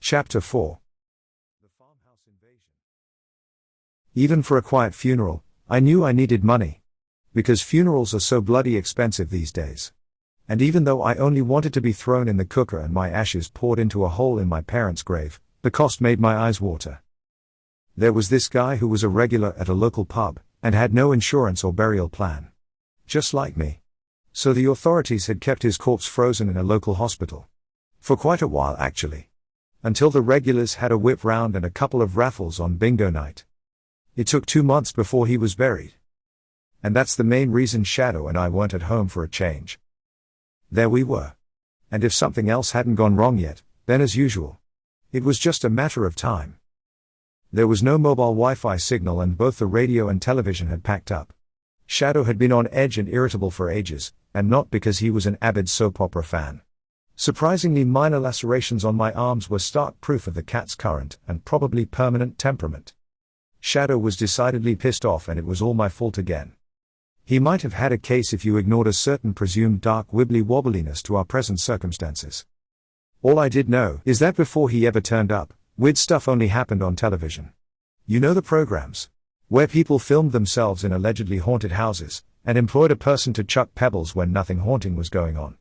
Chapter 4. The Farmhouse Invasion. Even for a quiet funeral, I knew I needed money. Because funerals are so bloody expensive these days. And even though I only wanted to be thrown in the cooker and my ashes poured into a hole in my parents' grave, the cost made my eyes water. There was this guy who was a regular at a local pub, and had no insurance or burial plan. Just like me. So the authorities had kept his corpse frozen in a local hospital. For quite a while actually. Until the regulars had a whip round and a couple of raffles on bingo night. It took 2 months before he was buried. And that's the main reason Shadow and I weren't at home for a change. There we were. And if something else hadn't gone wrong yet, then as usual. It was just a matter of time. There was no mobile Wi-Fi signal and both the radio and television had packed up. Shadow had been on edge and irritable for ages, and not because he was an avid soap opera fan. Surprisingly minor lacerations on my arms were stark proof of the cat's current and probably permanent temperament. Shadow was decidedly pissed off and it was all my fault again. He might have had a case if you ignored a certain presumed dark wibbly-wobbliness to our present circumstances. All I did know is that before he ever turned up, weird stuff only happened on television. You know the programs? Where people filmed themselves in allegedly haunted houses, and employed a person to chuck pebbles when nothing haunting was going on.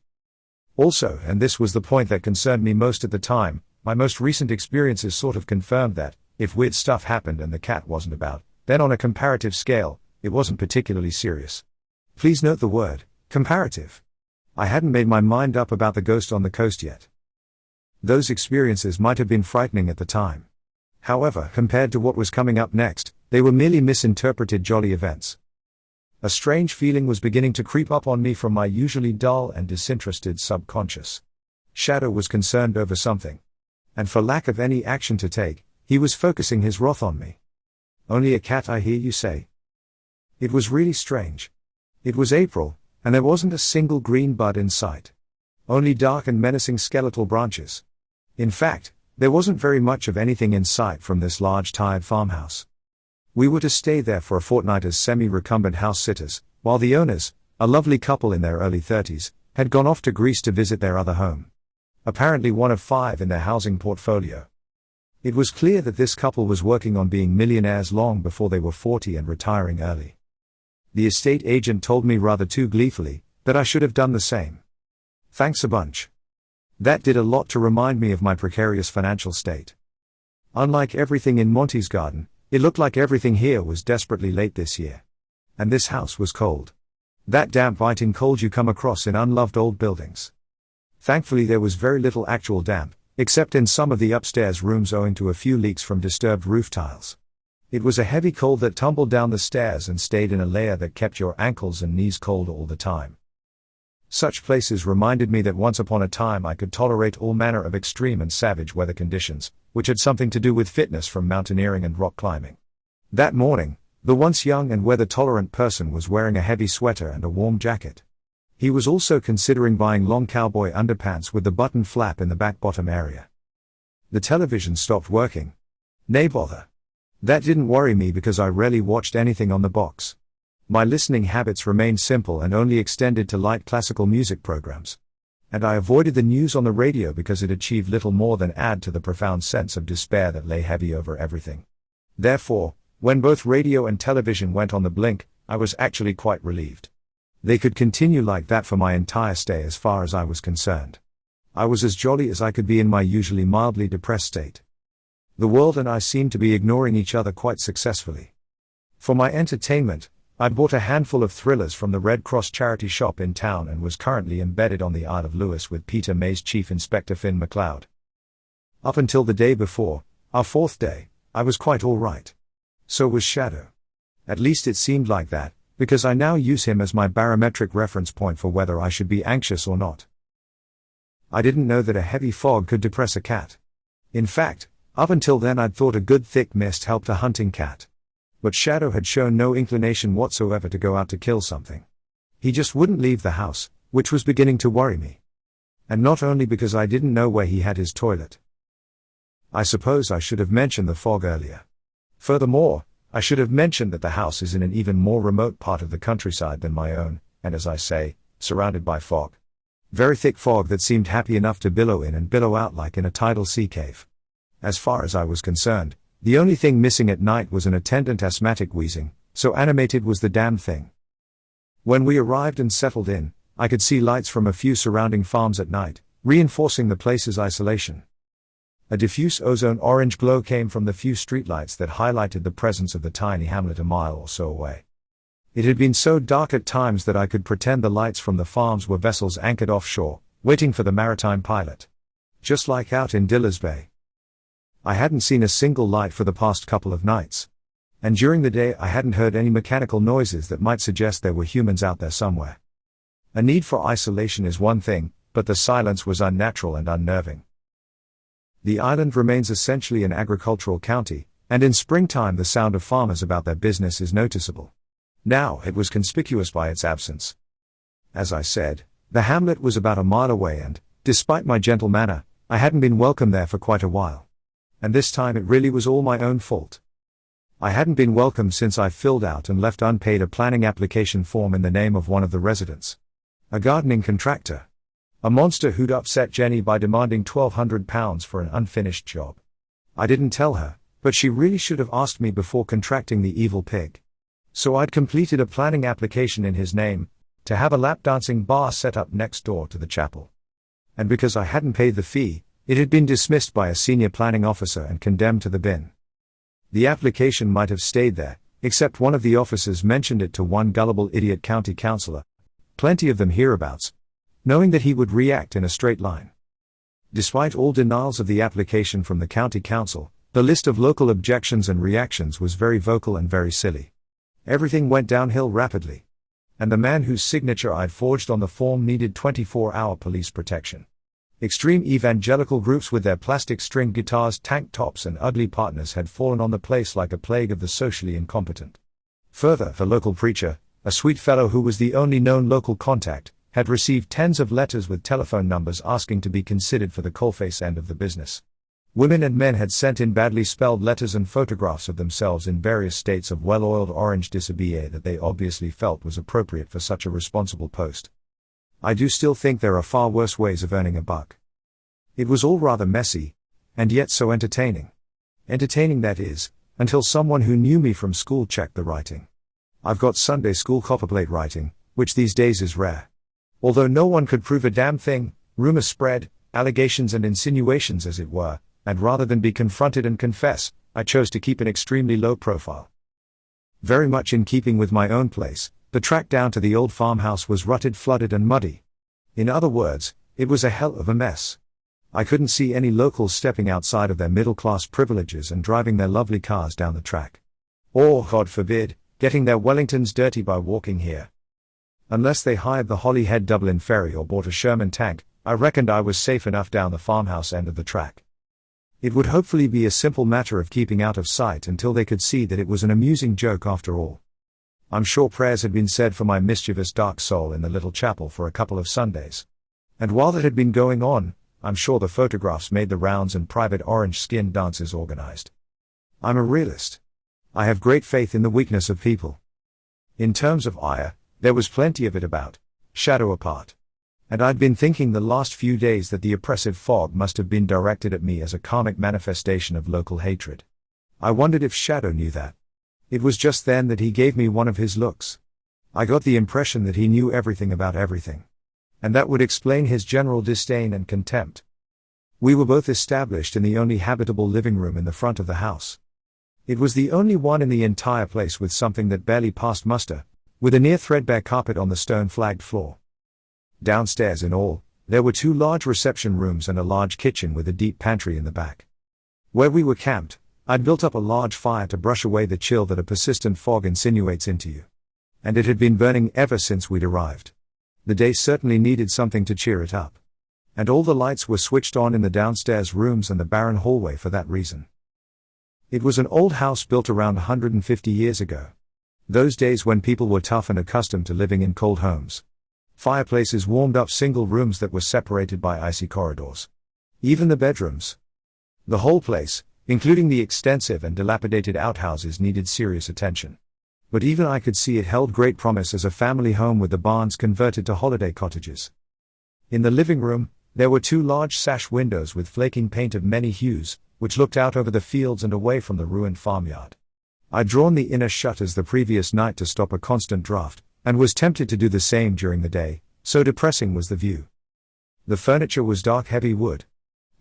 Also, and this was the point that concerned me most at the time, my most recent experiences sort of confirmed that, if weird stuff happened and the cat wasn't about, then on a comparative scale, it wasn't particularly serious. Please note the word, comparative. I hadn't made my mind up about the ghost on the coast yet. Those experiences might have been frightening at the time. However, compared to what was coming up next, they were merely misinterpreted jolly events. A strange feeling was beginning to creep up on me from my usually dull and disinterested subconscious. Shadow was concerned over something. And for lack of any action to take, he was focusing his wrath on me. Only a cat, I hear you say? It was really strange. It was April, and there wasn't a single green bud in sight. Only dark and menacing skeletal branches. In fact, there wasn't very much of anything in sight from this large tired farmhouse. We were to stay there for a fortnight as semi-recumbent house sitters, while the owners, a lovely couple in their early 30s, had gone off to Greece to visit their other home. Apparently one of 5 in their housing portfolio. It was clear that this couple was working on being millionaires long before they were 40 and retiring early. The estate agent told me rather too gleefully, that I should have done the same. Thanks a bunch. That did a lot to remind me of my precarious financial state. Unlike everything in Monty's garden, it looked like everything here was desperately late this year. And this house was cold. That damp biting cold you come across in unloved old buildings. Thankfully there was very little actual damp, except in some of the upstairs rooms owing to a few leaks from disturbed roof tiles. It was a heavy cold that tumbled down the stairs and stayed in a layer that kept your ankles and knees cold all the time. Such places reminded me that once upon a time I could tolerate all manner of extreme and savage weather conditions, which had something to do with fitness from mountaineering and rock climbing. That morning, the once young and weather-tolerant person was wearing a heavy sweater and a warm jacket. He was also considering buying long cowboy underpants with the button flap in the back bottom area. The television stopped working. Nay bother. That didn't worry me because I rarely watched anything on the box. My listening habits remained simple and only extended to light classical music programs. And I avoided the news on the radio because it achieved little more than add to the profound sense of despair that lay heavy over everything. Therefore, when both radio and television went on the blink, I was actually quite relieved. They could continue like that for my entire stay as far as I was concerned. I was as jolly as I could be in my usually mildly depressed state. The world and I seemed to be ignoring each other quite successfully. For my entertainment, I'd bought a handful of thrillers from the Red Cross charity shop in town and was currently embedded on the Isle of Lewis with Peter May's Chief Inspector Finn MacLeod. Up until the day before, our 4th day, I was quite alright. So was Shadow. At least it seemed like that, because I now use him as my barometric reference point for whether I should be anxious or not. I didn't know that a heavy fog could depress a cat. In fact, up until then I'd thought a good thick mist helped a hunting cat. But Shadow had shown no inclination whatsoever to go out to kill something. He just wouldn't leave the house, which was beginning to worry me. And not only because I didn't know where he had his toilet. I suppose I should have mentioned the fog earlier. Furthermore, I should have mentioned that the house is in an even more remote part of the countryside than my own, and as I say, surrounded by fog. Very thick fog that seemed happy enough to billow in and billow out like in a tidal sea cave. As far as I was concerned, the only thing missing at night was an attendant asthmatic wheezing, so animated was the damn thing. When we arrived and settled in, I could see lights from a few surrounding farms at night, reinforcing the place's isolation. A diffuse ozone-orange glow came from the few streetlights that highlighted the presence of the tiny hamlet a mile or so away. It had been so dark at times that I could pretend the lights from the farms were vessels anchored offshore, waiting for the maritime pilot. Just like out in Diller's Bay. I hadn't seen a single light for the past couple of nights. And during the day I hadn't heard any mechanical noises that might suggest there were humans out there somewhere. A need for isolation is one thing, but the silence was unnatural and unnerving. The island remains essentially an agricultural county, and in springtime the sound of farmers about their business is noticeable. Now it was conspicuous by its absence. As I said, the hamlet was about a mile away and, despite my gentle manner, I hadn't been welcome there for quite a while. And this time it really was all my own fault. I hadn't been welcomed since I filled out and left unpaid a planning application form in the name of one of the residents. A gardening contractor. A monster who'd upset Jenny by demanding £1,200 for an unfinished job. I didn't tell her, but she really should have asked me before contracting the evil pig. So I'd completed a planning application in his name, to have a lap dancing bar set up next door to the chapel. And because I hadn't paid the fee, it had been dismissed by a senior planning officer and condemned to the bin. The application might have stayed there, except one of the officers mentioned it to one gullible idiot county councillor, plenty of them hereabouts, knowing that he would react in a straight line. Despite all denials of the application from the county council, the list of local objections and reactions was very vocal and very silly. Everything went downhill rapidly. And the man whose signature I'd forged on the form needed 24-hour police protection. Extreme evangelical groups with their plastic string guitars, tank tops and ugly partners had fallen on the place like a plague of the socially incompetent. Further, the local preacher, a sweet fellow who was the only known local contact, had received tens of letters with telephone numbers asking to be considered for the coalface end of the business. Women and men had sent in badly spelled letters and photographs of themselves in various states of well-oiled orange dishabille that they obviously felt was appropriate for such a responsible post. I do still think there are far worse ways of earning a buck. It was all rather messy, and yet so entertaining. Entertaining, that is, until someone who knew me from school checked the writing. I've got Sunday school copperplate writing, which these days is rare. Although no one could prove a damn thing, rumors spread, allegations and insinuations as it were, and rather than be confronted and confess, I chose to keep an extremely low profile. Very much in keeping with my own place, the track down to the old farmhouse was rutted, flooded and muddy. In other words, it was a hell of a mess. I couldn't see any locals stepping outside of their middle-class privileges and driving their lovely cars down the track. Or, God forbid, getting their Wellingtons dirty by walking here. Unless they hired the Holyhead Dublin ferry or bought a Sherman tank, I reckoned I was safe enough down the farmhouse end of the track. It would hopefully be a simple matter of keeping out of sight until they could see that it was an amusing joke after all. I'm sure prayers had been said for my mischievous dark soul in the little chapel for a couple of Sundays. And while that had been going on, I'm sure the photographs made the rounds and private orange-skinned dances organized. I'm a realist. I have great faith in the weakness of people. In terms of ire, there was plenty of it about, shadow apart. And I'd been thinking the last few days that the oppressive fog must have been directed at me as a karmic manifestation of local hatred. I wondered if Shadow knew that. It was just then that he gave me one of his looks. I got the impression that he knew everything about everything. And that would explain his general disdain and contempt. We were both established in the only habitable living room in the front of the house. It was the only one in the entire place with something that barely passed muster, with a near threadbare carpet on the stone-flagged floor. Downstairs in all, there were 2 large reception rooms and a large kitchen with a deep pantry in the back. Where we were camped, I'd built up a large fire to brush away the chill that a persistent fog insinuates into you. And it had been burning ever since we'd arrived. The day certainly needed something to cheer it up. And all the lights were switched on in the downstairs rooms and the barren hallway for that reason. It was an old house built around 150 years ago. Those days when people were tough and accustomed to living in cold homes. Fireplaces warmed up single rooms that were separated by icy corridors. Even the bedrooms. The whole place, including the extensive and dilapidated outhouses, needed serious attention. But even I could see it held great promise as a family home with the barns converted to holiday cottages. In the living room, there were 2 large sash windows with flaking paint of many hues, which looked out over the fields and away from the ruined farmyard. I'd drawn the inner shutters the previous night to stop a constant draft, and was tempted to do the same during the day, so depressing was the view. The furniture was dark heavy wood.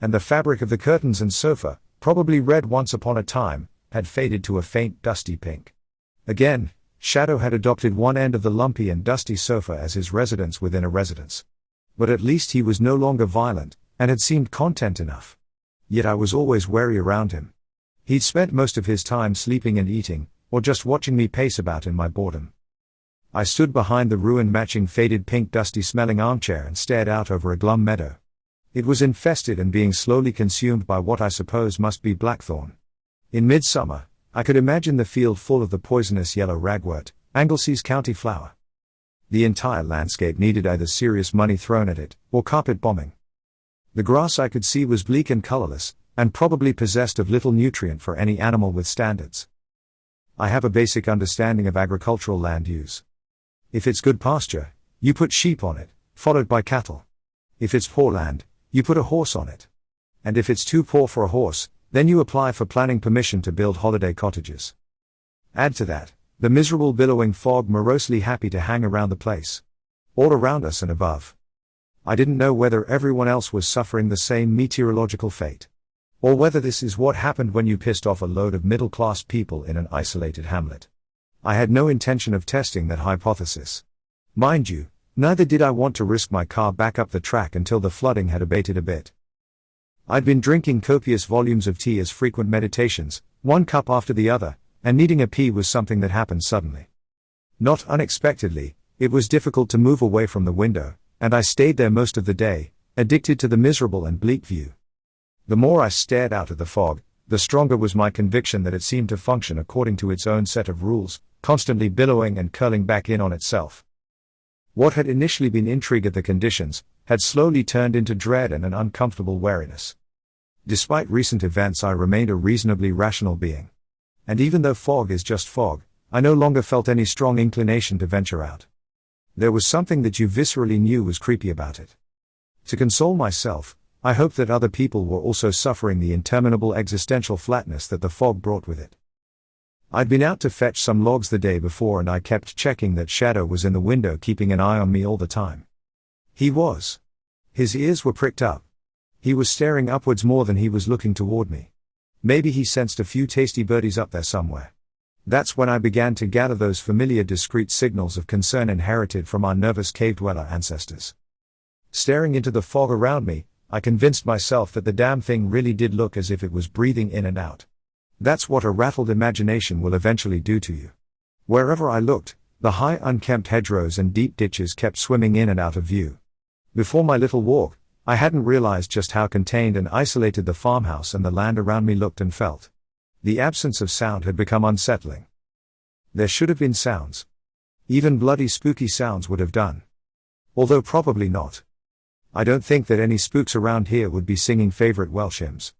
And the fabric of the curtains and sofa, probably red once upon a time, had faded to a faint dusty pink. Again, Shadow had adopted one end of the lumpy and dusty sofa as his residence within a residence. But at least he was no longer violent, and had seemed content enough. Yet I was always wary around him. He'd spent most of his time sleeping and eating, or just watching me pace about in my boredom. I stood behind the ruined matching faded pink dusty smelling armchair and stared out over a glum meadow. It was infested and being slowly consumed by what I suppose must be blackthorn. In midsummer, I could imagine the field full of the poisonous yellow ragwort, Anglesea's county flower. The entire landscape needed either serious money thrown at it, or carpet bombing. The grass I could see was bleak and colorless, and probably possessed of little nutrient for any animal with standards. I have a basic understanding of agricultural land use. If it's good pasture, you put sheep on it, followed by cattle. If it's poor land, you put a horse on it. And if it's too poor for a horse, then you apply for planning permission to build holiday cottages. Add to that, the miserable billowing fog morosely happy to hang around the place. All around us and above. I didn't know whether everyone else was suffering the same meteorological fate. Or whether this is what happened when you pissed off a load of middle-class people in an isolated hamlet. I had no intention of testing that hypothesis. Mind you, neither did I want to risk my car back up the track until the flooding had abated a bit. I'd been drinking copious volumes of tea as frequent meditations, one cup after the other, and needing a pee was something that happened suddenly. Not unexpectedly, it was difficult to move away from the window, and I stayed there most of the day, addicted to the miserable and bleak view. The more I stared out at the fog, the stronger was my conviction that it seemed to function according to its own set of rules, constantly billowing and curling back in on itself. What had initially been intrigue at the conditions, had slowly turned into dread and an uncomfortable wariness. Despite recent events, I remained a reasonably rational being. And even though fog is just fog, I no longer felt any strong inclination to venture out. There was something that you viscerally knew was creepy about it. To console myself, I hoped that other people were also suffering the interminable existential flatness that the fog brought with it. I'd been out to fetch some logs the day before and I kept checking that Shadow was in the window keeping an eye on me all the time. He was. His ears were pricked up. He was staring upwards more than he was looking toward me. Maybe he sensed a few tasty birdies up there somewhere. That's when I began to gather those familiar discreet signals of concern inherited from our nervous cave-dweller ancestors. Staring into the fog around me, I convinced myself that the damn thing really did look as if it was breathing in and out. That's what a rattled imagination will eventually do to you. Wherever I looked, the high unkempt hedgerows and deep ditches kept swimming in and out of view. Before my little walk, I hadn't realized just how contained and isolated the farmhouse and the land around me looked and felt. The absence of sound had become unsettling. There should have been sounds. Even bloody spooky sounds would have done. Although probably not. I don't think that any spooks around here would be singing favorite Welsh hymns.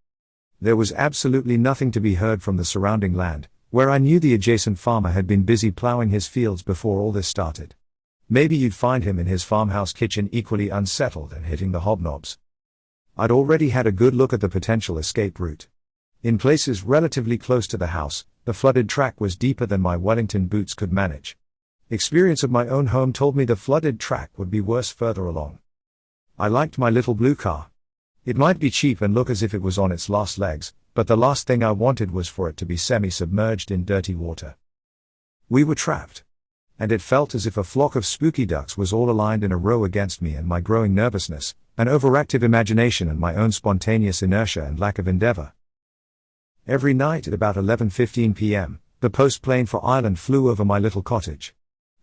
There was absolutely nothing to be heard from the surrounding land, where I knew the adjacent farmer had been busy plowing his fields before all this started. Maybe you'd find him in his farmhouse kitchen equally unsettled and hitting the hobnobs. I'd already had a good look at the potential escape route. In places relatively close to the house, the flooded track was deeper than my Wellington boots could manage. Experience of my own home told me the flooded track would be worse further along. I liked my little blue car. It might be cheap and look as if it was on its last legs, but the last thing I wanted was for it to be semi-submerged in dirty water. We were trapped. And it felt as if a flock of spooky ducks was all aligned in a row against me and my growing nervousness, an overactive imagination and my own spontaneous inertia and lack of endeavor. Every night at about 11:15 p.m., the post plane for Ireland flew over my little cottage.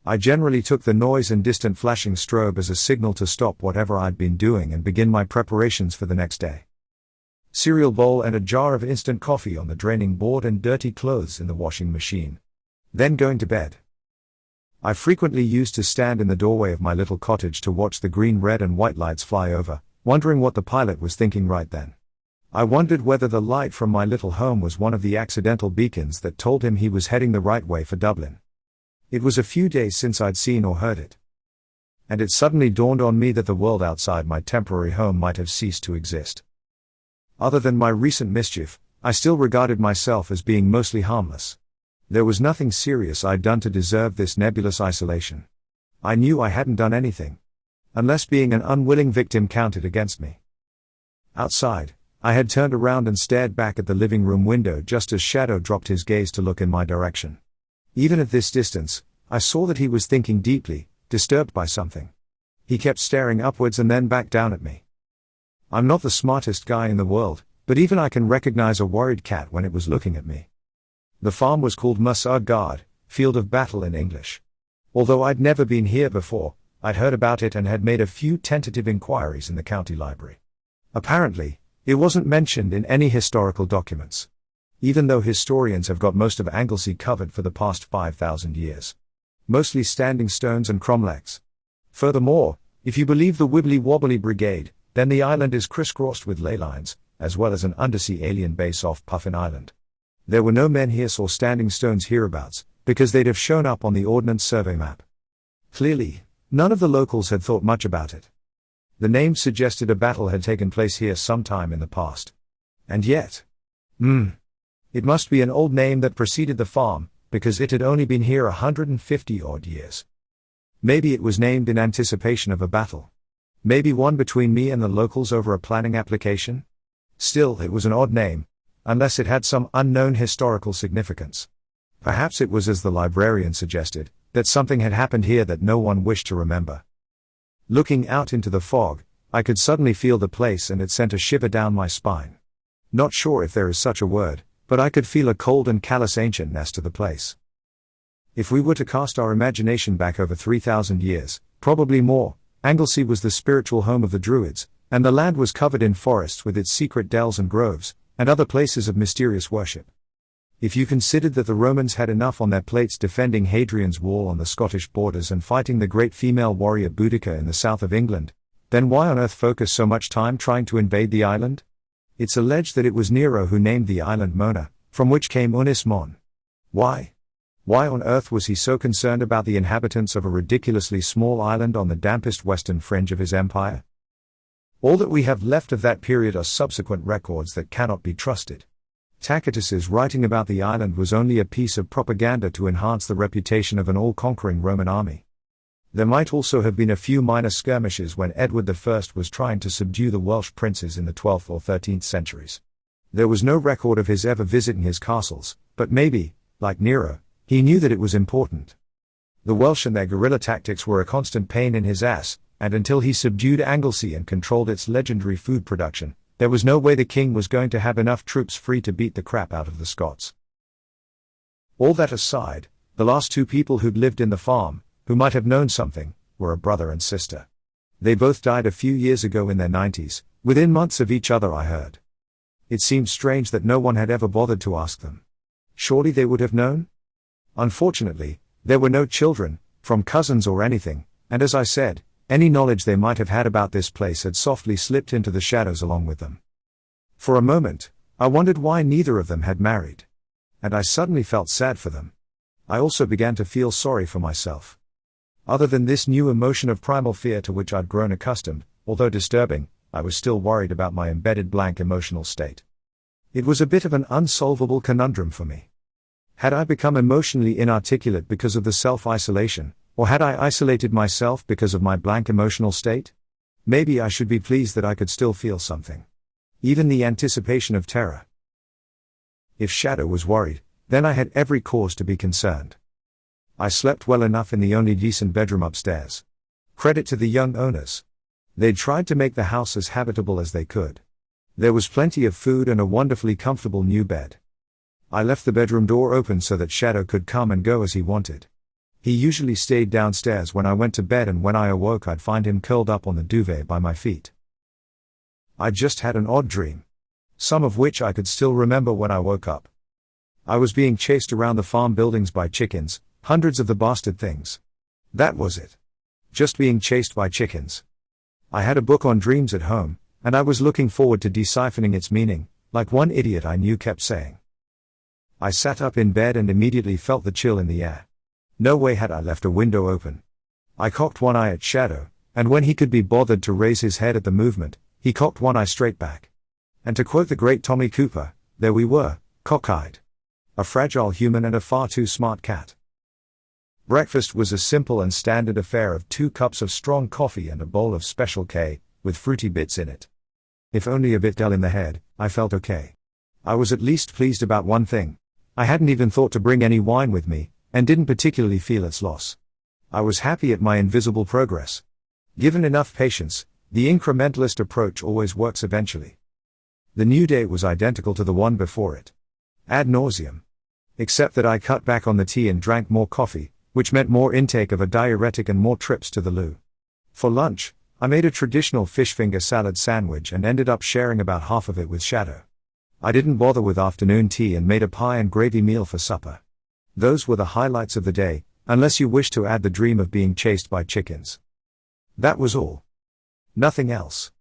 I generally took the noise and distant flashing strobe as a signal to stop whatever I'd been doing and begin my preparations for the next day. Cereal bowl and a jar of instant coffee on the draining board and dirty clothes in the washing machine. Then going to bed. I frequently used to stand in the doorway of my little cottage to watch the green, red and white lights fly over, wondering what the pilot was thinking right then. I wondered whether the light from my little home was one of the accidental beacons that told him he was heading the right way for Dublin. It was a few days since I'd seen or heard it. And it suddenly dawned on me that the world outside my temporary home might have ceased to exist. Other than my recent mischief, I still regarded myself as being mostly harmless. There was nothing serious I'd done to deserve this nebulous isolation. I knew I hadn't done anything. Unless being an unwilling victim counted against me. Outside, I had turned around and stared back at the living room window just as Shadow dropped his gaze to look in my direction. Even at this distance, I saw that he was thinking deeply, disturbed by something. He kept staring upwards and then back down at me. I'm not the smartest guy in the world, but even I can recognize a worried cat when it was looking at me. The farm was called Musagard, Field of Battle in English. Although I'd never been here before, I'd heard about it and had made a few tentative inquiries in the county library. Apparently, it wasn't mentioned in any historical documents. Even though historians have got most of Anglesey covered for the past 5,000 years. Mostly standing stones and cromlechs. Furthermore, if you believe the Wibbly-Wobbly Brigade, then the island is crisscrossed with ley lines, as well as an undersea alien base off Puffin Island. There were no menhirs or standing stones hereabouts, because they'd have shown up on the Ordnance Survey map. Clearly, none of the locals had thought much about it. The name suggested a battle had taken place here sometime in the past. And yet, it must be an old name that preceded the farm, because it had only been here 150-odd years. Maybe it was named in anticipation of a battle. Maybe one between me and the locals over a planning application? Still, it was an odd name, unless it had some unknown historical significance. Perhaps it was, as the librarian suggested, that something had happened here that no one wished to remember. Looking out into the fog, I could suddenly feel the place and it sent a shiver down my spine. Not sure if there is such a word, but I could feel a cold and callous ancientness to the place. If we were to cast our imagination back over 3,000 years, probably more, Anglesey was the spiritual home of the Druids, and the land was covered in forests with its secret dells and groves, and other places of mysterious worship. If you considered that the Romans had enough on their plates defending Hadrian's Wall on the Scottish borders and fighting the great female warrior Boudica in the south of England, then why on earth focus so much time trying to invade the island? It's alleged that it was Nero who named the island Mona, from which came Unis Mon. Why? Why on earth was he so concerned about the inhabitants of a ridiculously small island on the dampest western fringe of his empire? All that we have left of that period are subsequent records that cannot be trusted. Tacitus's writing about the island was only a piece of propaganda to enhance the reputation of an all-conquering Roman army. There might also have been a few minor skirmishes when Edward I was trying to subdue the Welsh princes in the 12th or 13th centuries. There was no record of his ever visiting his castles, but maybe, like Nero, he knew that it was important. The Welsh and their guerrilla tactics were a constant pain in his ass, and until he subdued Anglesey and controlled its legendary food production, there was no way the king was going to have enough troops free to beat the crap out of the Scots. All that aside, the last two people who'd lived in the farm, who might have known something, were a brother and sister. They both died a few years ago in their 90s, within months of each other, I heard. It seemed strange that no one had ever bothered to ask them. Surely they would have known? Unfortunately, there were no children, from cousins or anything, and as I said, any knowledge they might have had about this place had softly slipped into the shadows along with them. For a moment, I wondered why neither of them had married. And I suddenly felt sad for them. I also began to feel sorry for myself. Other than this new emotion of primal fear to which I'd grown accustomed, although disturbing, I was still worried about my embedded blank emotional state. It was a bit of an unsolvable conundrum for me. Had I become emotionally inarticulate because of the self-isolation, or had I isolated myself because of my blank emotional state? Maybe I should be pleased that I could still feel something. Even the anticipation of terror. If Shadow was worried, then I had every cause to be concerned. I slept well enough in the only decent bedroom upstairs. Credit to the young owners. They'd tried to make the house as habitable as they could. There was plenty of food and a wonderfully comfortable new bed. I left the bedroom door open so that Shadow could come and go as he wanted. He usually stayed downstairs when I went to bed, and when I awoke I'd find him curled up on the duvet by my feet. I'd just had an odd dream. Some of which I could still remember when I woke up. I was being chased around the farm buildings by chickens, hundreds of the bastard things. That was it. Just being chased by chickens. I had a book on dreams at home, and I was looking forward to deciphering its meaning, like one idiot I knew kept saying. I sat up in bed and immediately felt the chill in the air. No way had I left a window open. I cocked one eye at Shadow, and when he could be bothered to raise his head at the movement, he cocked one eye straight back. And to quote the great Tommy Cooper, There we were, cockeyed. A fragile human and a far too smart cat. Breakfast was a simple and standard affair of 2 cups of strong coffee and a bowl of Special K, with fruity bits in it. If only a bit dull in the head, I felt okay. I was at least pleased about one thing. I hadn't even thought to bring any wine with me, and didn't particularly feel its loss. I was happy at my invisible progress. Given enough patience, the incrementalist approach always works eventually. The new day was identical to the one before it. Ad nauseum. Except that I cut back on the tea and drank more coffee, which meant more intake of a diuretic and more trips to the loo. For lunch, I made a traditional fish finger salad sandwich and ended up sharing about half of it with Shadow. I didn't bother with afternoon tea and made a pie and gravy meal for supper. Those were the highlights of the day, unless you wish to add the dream of being chased by chickens. That was all. Nothing else.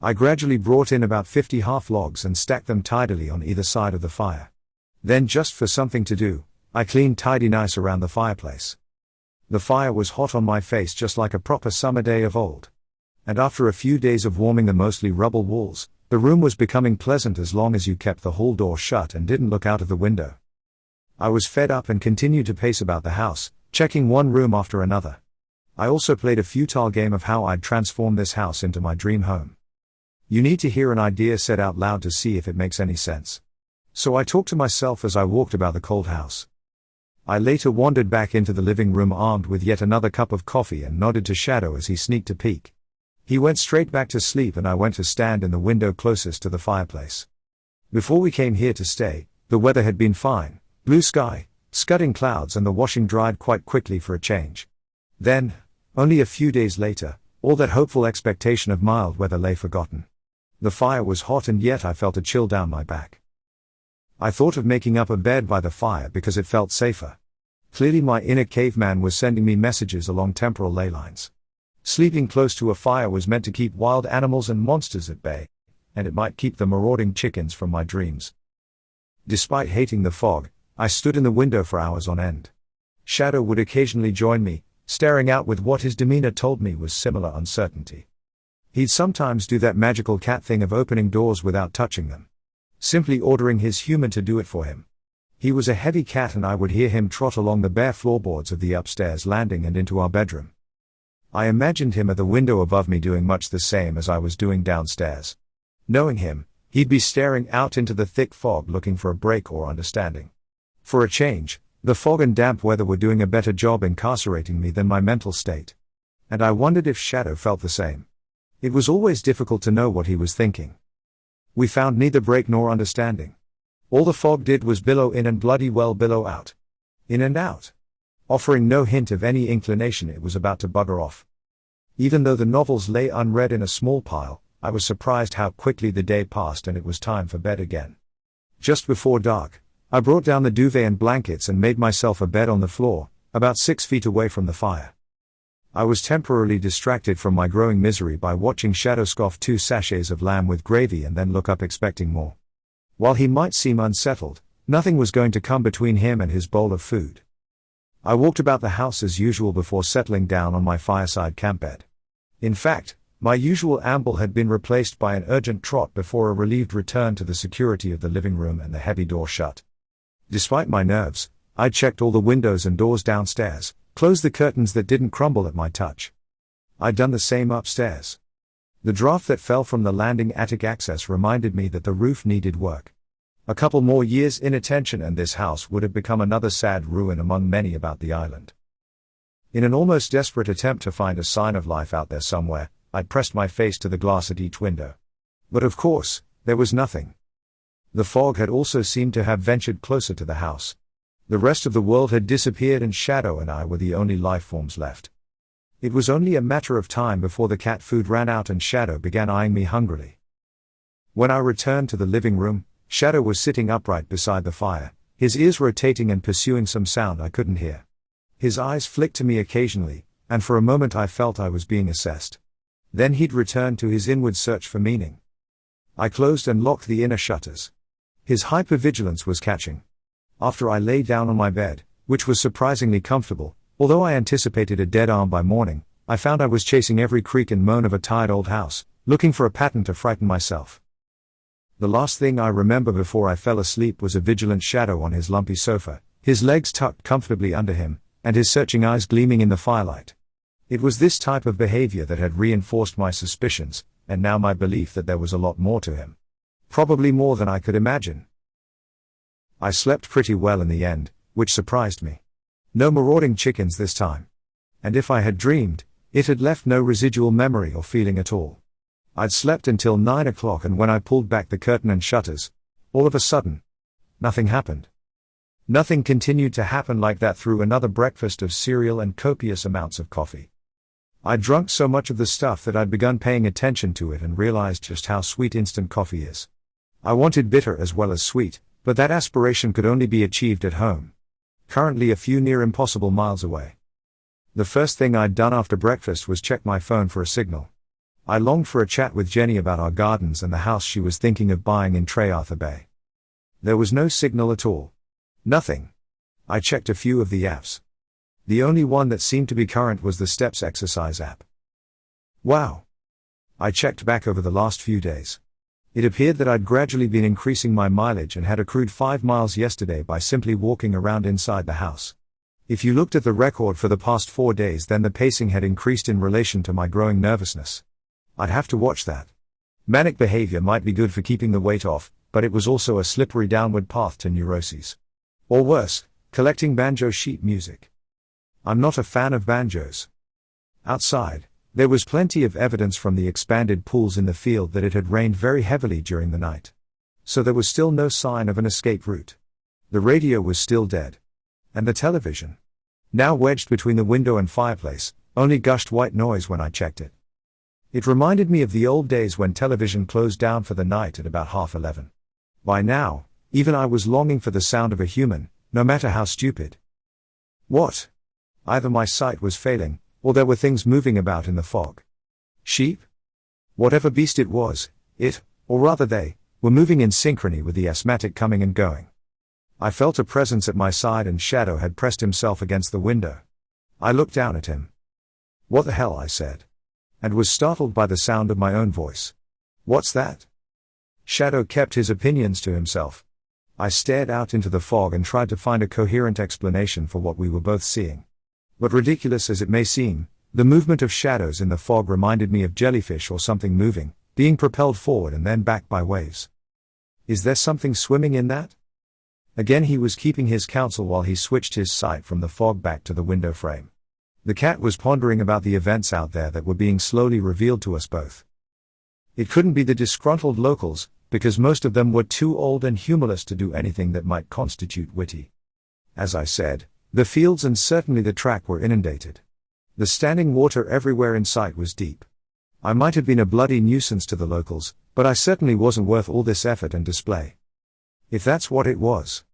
I gradually brought in about 50 half logs and stacked them tidily on either side of the fire. Then, just for something to do, I cleaned tidy nice around the fireplace. The fire was hot on my face just like a proper summer day of old. And after a few days of warming the mostly rubble walls, the room was becoming pleasant as long as you kept the hall door shut and didn't look out of the window. I was fed up and continued to pace about the house, checking one room after another. I also played a futile game of how I'd transform this house into my dream home. You need to hear an idea said out loud to see if it makes any sense. So I talked to myself as I walked about the cold house. I later wandered back into the living room armed with yet another cup of coffee and nodded to Shadow as he sneaked a peek. He went straight back to sleep and I went to stand in the window closest to the fireplace. Before we came here to stay, the weather had been fine, blue sky, scudding clouds, and the washing dried quite quickly for a change. Then, only a few days later, all that hopeful expectation of mild weather lay forgotten. The fire was hot and yet I felt a chill down my back. I thought of making up a bed by the fire because it felt safer. Clearly my inner caveman was sending me messages along temporal ley lines. Sleeping close to a fire was meant to keep wild animals and monsters at bay, and it might keep the marauding chickens from my dreams. Despite hating the fog, I stood in the window for hours on end. Shadow would occasionally join me, staring out with what his demeanor told me was similar uncertainty. He'd sometimes do that magical cat thing of opening doors without touching them. Simply ordering his human to do it for him. He was a heavy cat and I would hear him trot along the bare floorboards of the upstairs landing and into our bedroom. I imagined him at the window above me doing much the same as I was doing downstairs. Knowing him, he'd be staring out into the thick fog looking for a break or understanding. For a change, the fog and damp weather were doing a better job incarcerating me than my mental state. And I wondered if Shadow felt the same. It was always difficult to know what he was thinking. We found neither break nor understanding. All the fog did was billow in and bloody well billow out. In and out. Offering no hint of any inclination it was about to bugger off. Even though the novels lay unread in a small pile, I was surprised how quickly the day passed and it was time for bed again. Just before dark, I brought down the duvet and blankets and made myself a bed on the floor, about 6 feet away from the fire. I was temporarily distracted from my growing misery by watching Shadow scoff 2 sachets of lamb with gravy and then look up expecting more. While he might seem unsettled, nothing was going to come between him and his bowl of food. I walked about the house as usual before settling down on my fireside camp bed. In fact, my usual amble had been replaced by an urgent trot before a relieved return to the security of the living room and the heavy door shut. Despite my nerves, I checked all the windows and doors downstairs, closed the curtains that didn't crumble at my touch. I'd done the same upstairs. The draft that fell from the landing attic access reminded me that the roof needed work. A couple more years' inattention and this house would have become another sad ruin among many about the island. In an almost desperate attempt to find a sign of life out there somewhere, I'd pressed my face to the glass at each window. But of course, there was nothing. The fog had also seemed to have ventured closer to the house. The rest of the world had disappeared and Shadow and I were the only life forms left. It was only a matter of time before the cat food ran out and Shadow began eyeing me hungrily. When I returned to the living room, Shadow was sitting upright beside the fire, his ears rotating and pursuing some sound I couldn't hear. His eyes flicked to me occasionally, and for a moment I felt I was being assessed. Then he'd return to his inward search for meaning. I closed and locked the inner shutters. His hypervigilance was catching. After I lay down on my bed, which was surprisingly comfortable, although I anticipated a dead arm by morning, I found I was chasing every creak and moan of a tired old house, looking for a pattern to frighten myself. The last thing I remember before I fell asleep was a vigilant shadow on his lumpy sofa, his legs tucked comfortably under him, and his searching eyes gleaming in the firelight. It was this type of behavior that had reinforced my suspicions, and now my belief that there was a lot more to him. Probably more than I could imagine. I slept pretty well in the end, which surprised me. No marauding chickens this time. And if I had dreamed, it had left no residual memory or feeling at all. I'd slept until 9 o'clock, and when I pulled back the curtain and shutters, all of a sudden, nothing happened. Nothing continued to happen like that through another breakfast of cereal and copious amounts of coffee. I'd drunk so much of the stuff that I'd begun paying attention to it and realized just how sweet instant coffee is. I wanted bitter as well as sweet, but that aspiration could only be achieved at home. Currently a few near impossible miles away. The first thing I'd done after breakfast was check my phone for a signal. I longed for a chat with Jenny about our gardens and the house she was thinking of buying in Treyarth Bay. There was no signal at all. Nothing. I checked a few of the apps. The only one that seemed to be current was the Steps exercise app. Wow. I checked back over the last few days. It appeared that I'd gradually been increasing my mileage and had accrued 5 miles yesterday by simply walking around inside the house. If you looked at the record for the past 4 days, then the pacing had increased in relation to my growing nervousness. I'd have to watch that. Manic behavior might be good for keeping the weight off, but it was also a slippery downward path to neuroses. Or worse, collecting banjo sheet music. I'm not a fan of banjos. Outside, there was plenty of evidence from the expanded pools in the field that it had rained very heavily during the night. So there was still no sign of an escape route. The radio was still dead. And the television, now wedged between the window and fireplace, only gushed white noise when I checked it. It reminded me of the old days when television closed down for the night at about 11:30. By now, even I was longing for the sound of a human, no matter how stupid. What? Either my sight was failing, or there were things moving about in the fog. Sheep? Whatever beast it was, or rather they, were moving in synchrony with the asthmatic coming and going. I felt a presence at my side, and Shadow had pressed himself against the window. I looked down at him. "What the hell?" I said. And was startled by the sound of my own voice. "What's that?" Shadow kept his opinions to himself. I stared out into the fog and tried to find a coherent explanation for what we were both seeing. But ridiculous as it may seem, the movement of shadows in the fog reminded me of jellyfish or something moving, being propelled forward and then back by waves. Is there something swimming in that? Again he was keeping his counsel while he switched his sight from the fog back to the window frame. The cat was pondering about the events out there that were being slowly revealed to us both. It couldn't be the disgruntled locals, because most of them were too old and humorless to do anything that might constitute witty. As I said, the fields and certainly the track were inundated. The standing water everywhere in sight was deep. I might have been a bloody nuisance to the locals, but I certainly wasn't worth all this effort and display. If that's what it was.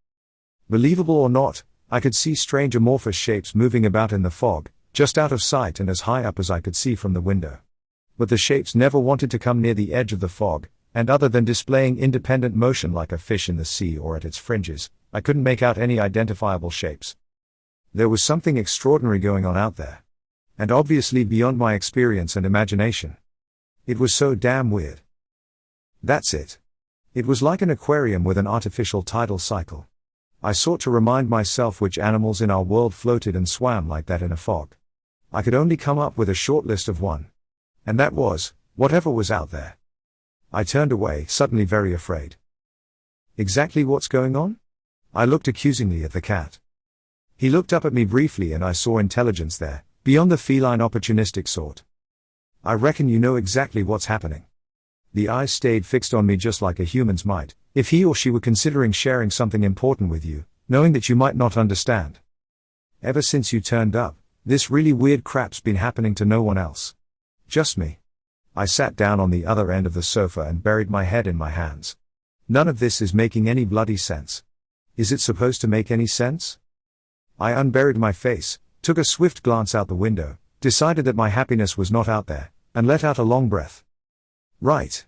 Believable or not, I could see strange amorphous shapes moving about in the fog, just out of sight and as high up as I could see from the window. But the shapes never wanted to come near the edge of the fog, and other than displaying independent motion like a fish in the sea or at its fringes, I couldn't make out any identifiable shapes. There was something extraordinary going on out there. And obviously beyond my experience and imagination. It was so damn weird. That's it. It was like an aquarium with an artificial tidal cycle. I sought to remind myself which animals in our world floated and swam like that in a fog. I could only come up with a short list of one. And that was, whatever was out there. I turned away, suddenly very afraid. Exactly what's going on? I looked accusingly at the cat. He looked up at me briefly and I saw intelligence there, beyond the feline opportunistic sort. "I reckon you know exactly what's happening." The eyes stayed fixed on me just like a human's might, if he or she were considering sharing something important with you, knowing that you might not understand. "Ever since you turned up, this really weird crap's been happening to no one else. Just me." I sat down on the other end of the sofa and buried my head in my hands. None of this is making any bloody sense. Is it supposed to make any sense? I unburied my face, took a swift glance out the window, decided that my happiness was not out there, and let out a long breath. Right.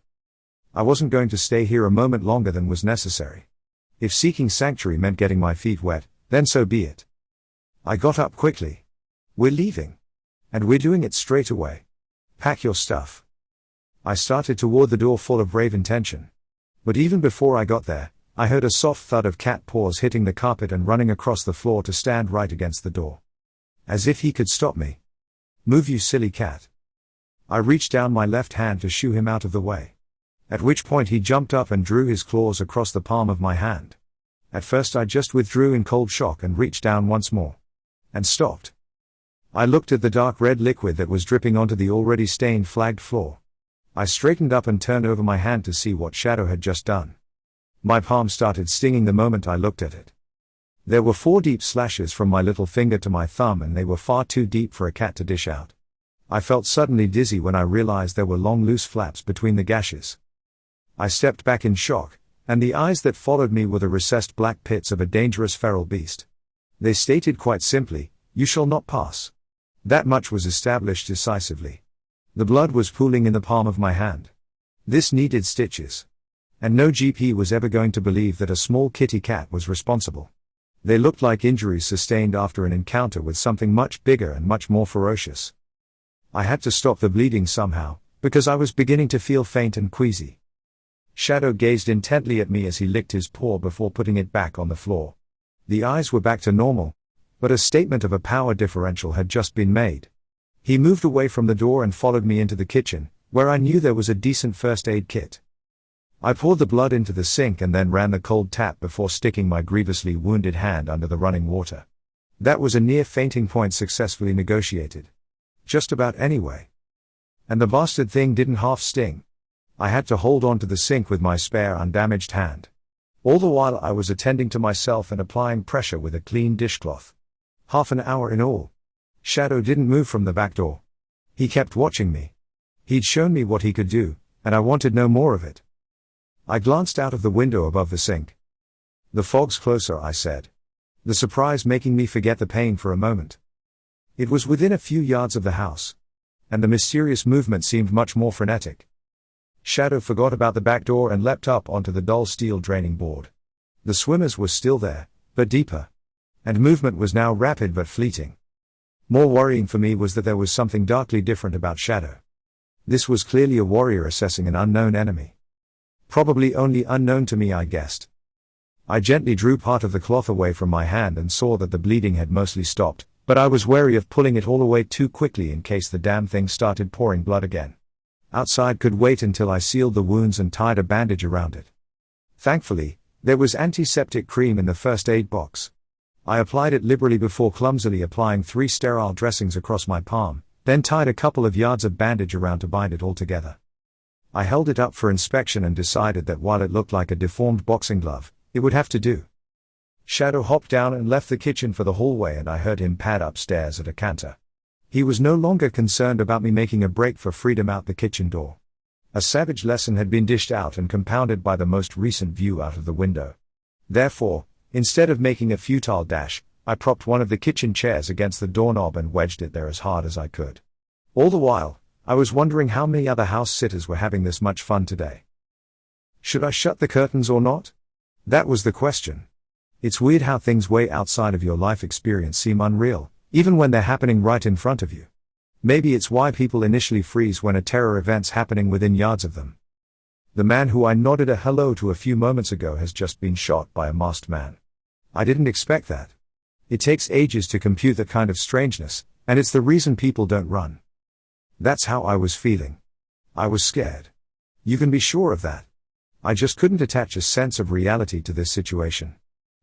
I wasn't going to stay here a moment longer than was necessary. If seeking sanctuary meant getting my feet wet, then so be it. I got up quickly. "We're leaving. And we're doing it straight away. Pack your stuff." I started toward the door full of brave intention. But even before I got there, I heard a soft thud of cat paws hitting the carpet and running across the floor to stand right against the door. As if he could stop me. "Move, you silly cat." I reached down my left hand to shoo him out of the way. At which point he jumped up and drew his claws across the palm of my hand. At first I just withdrew in cold shock and reached down once more. And stopped. I looked at the dark red liquid that was dripping onto the already stained flagged floor. I straightened up and turned over my hand to see what Shadow had just done. My palm started stinging the moment I looked at it. There were 4 deep slashes from my little finger to my thumb, and they were far too deep for a cat to dish out. I felt suddenly dizzy when I realized there were long loose flaps between the gashes. I stepped back in shock, and the eyes that followed me were the recessed black pits of a dangerous feral beast. They stated quite simply, "You shall not pass." That much was established decisively. The blood was pooling in the palm of my hand. This needed stitches. And no GP was ever going to believe that a small kitty cat was responsible. They looked like injuries sustained after an encounter with something much bigger and much more ferocious. I had to stop the bleeding somehow, because I was beginning to feel faint and queasy. Shadow gazed intently at me as he licked his paw before putting it back on the floor. The eyes were back to normal, but a statement of a power differential had just been made. He moved away from the door and followed me into the kitchen, where I knew there was a decent first aid kit. I poured the blood into the sink and then ran the cold tap before sticking my grievously wounded hand under the running water. That was a near fainting point successfully negotiated. Just about anyway. And the bastard thing didn't half sting. I had to hold on to the sink with my spare undamaged hand. All the while I was attending to myself and applying pressure with a clean dishcloth. Half an hour in all. Shadow didn't move from the back door. He kept watching me. He'd shown me what he could do, and I wanted no more of it. I glanced out of the window above the sink. "The fog's closer," I said. The surprise making me forget the pain for a moment. It was within a few yards of the house. And the mysterious movement seemed much more frenetic. Shadow forgot about the back door and leapt up onto the dull steel draining board. The swimmers were still there, but deeper. And movement was now rapid but fleeting. More worrying for me was that there was something darkly different about Shadow. This was clearly a warrior assessing an unknown enemy. Probably only unknown to me, I guessed. I gently drew part of the cloth away from my hand and saw that the bleeding had mostly stopped, but I was wary of pulling it all away too quickly in case the damn thing started pouring blood again. Outside could wait until I sealed the wounds and tied a bandage around it. Thankfully, there was antiseptic cream in the first aid box. I applied it liberally before clumsily applying 3 sterile dressings across my palm, then tied a couple of yards of bandage around to bind it all together. I held it up for inspection and decided that while it looked like a deformed boxing glove, it would have to do. Shadow hopped down and left the kitchen for the hallway, and I heard him pad upstairs at a canter. He was no longer concerned about me making a break for freedom out the kitchen door. A savage lesson had been dished out and compounded by the most recent view out of the window. Therefore, instead of making a futile dash, I propped one of the kitchen chairs against the doorknob and wedged it there as hard as I could. All the while, I was wondering how many other house sitters were having this much fun today. Should I shut the curtains or not? That was the question. It's weird how things way outside of your life experience seem unreal, even when they're happening right in front of you. Maybe it's why people initially freeze when a terror event's happening within yards of them. The man who I nodded a hello to a few moments ago has just been shot by a masked man. I didn't expect that. It takes ages to compute that kind of strangeness, and it's the reason people don't run. That's how I was feeling. I was scared. You can be sure of that. I just couldn't attach a sense of reality to this situation.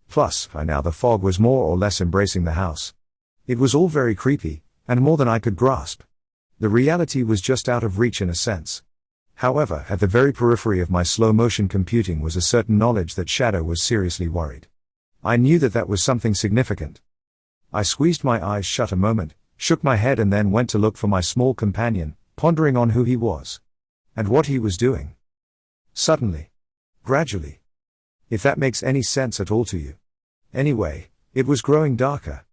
Plus, by now the fog was more or less embracing the house. It was all very creepy, and more than I could grasp. The reality was just out of reach in a sense. However, at the very periphery of my slow-motion computing was a certain knowledge that Shadow was seriously worried. I knew that that was something significant. I squeezed my eyes shut a moment, shook my head, and then went to look for my small companion, pondering on who he was. And what he was doing. Suddenly. Gradually. If that makes any sense at all to you. Anyway, it was growing darker.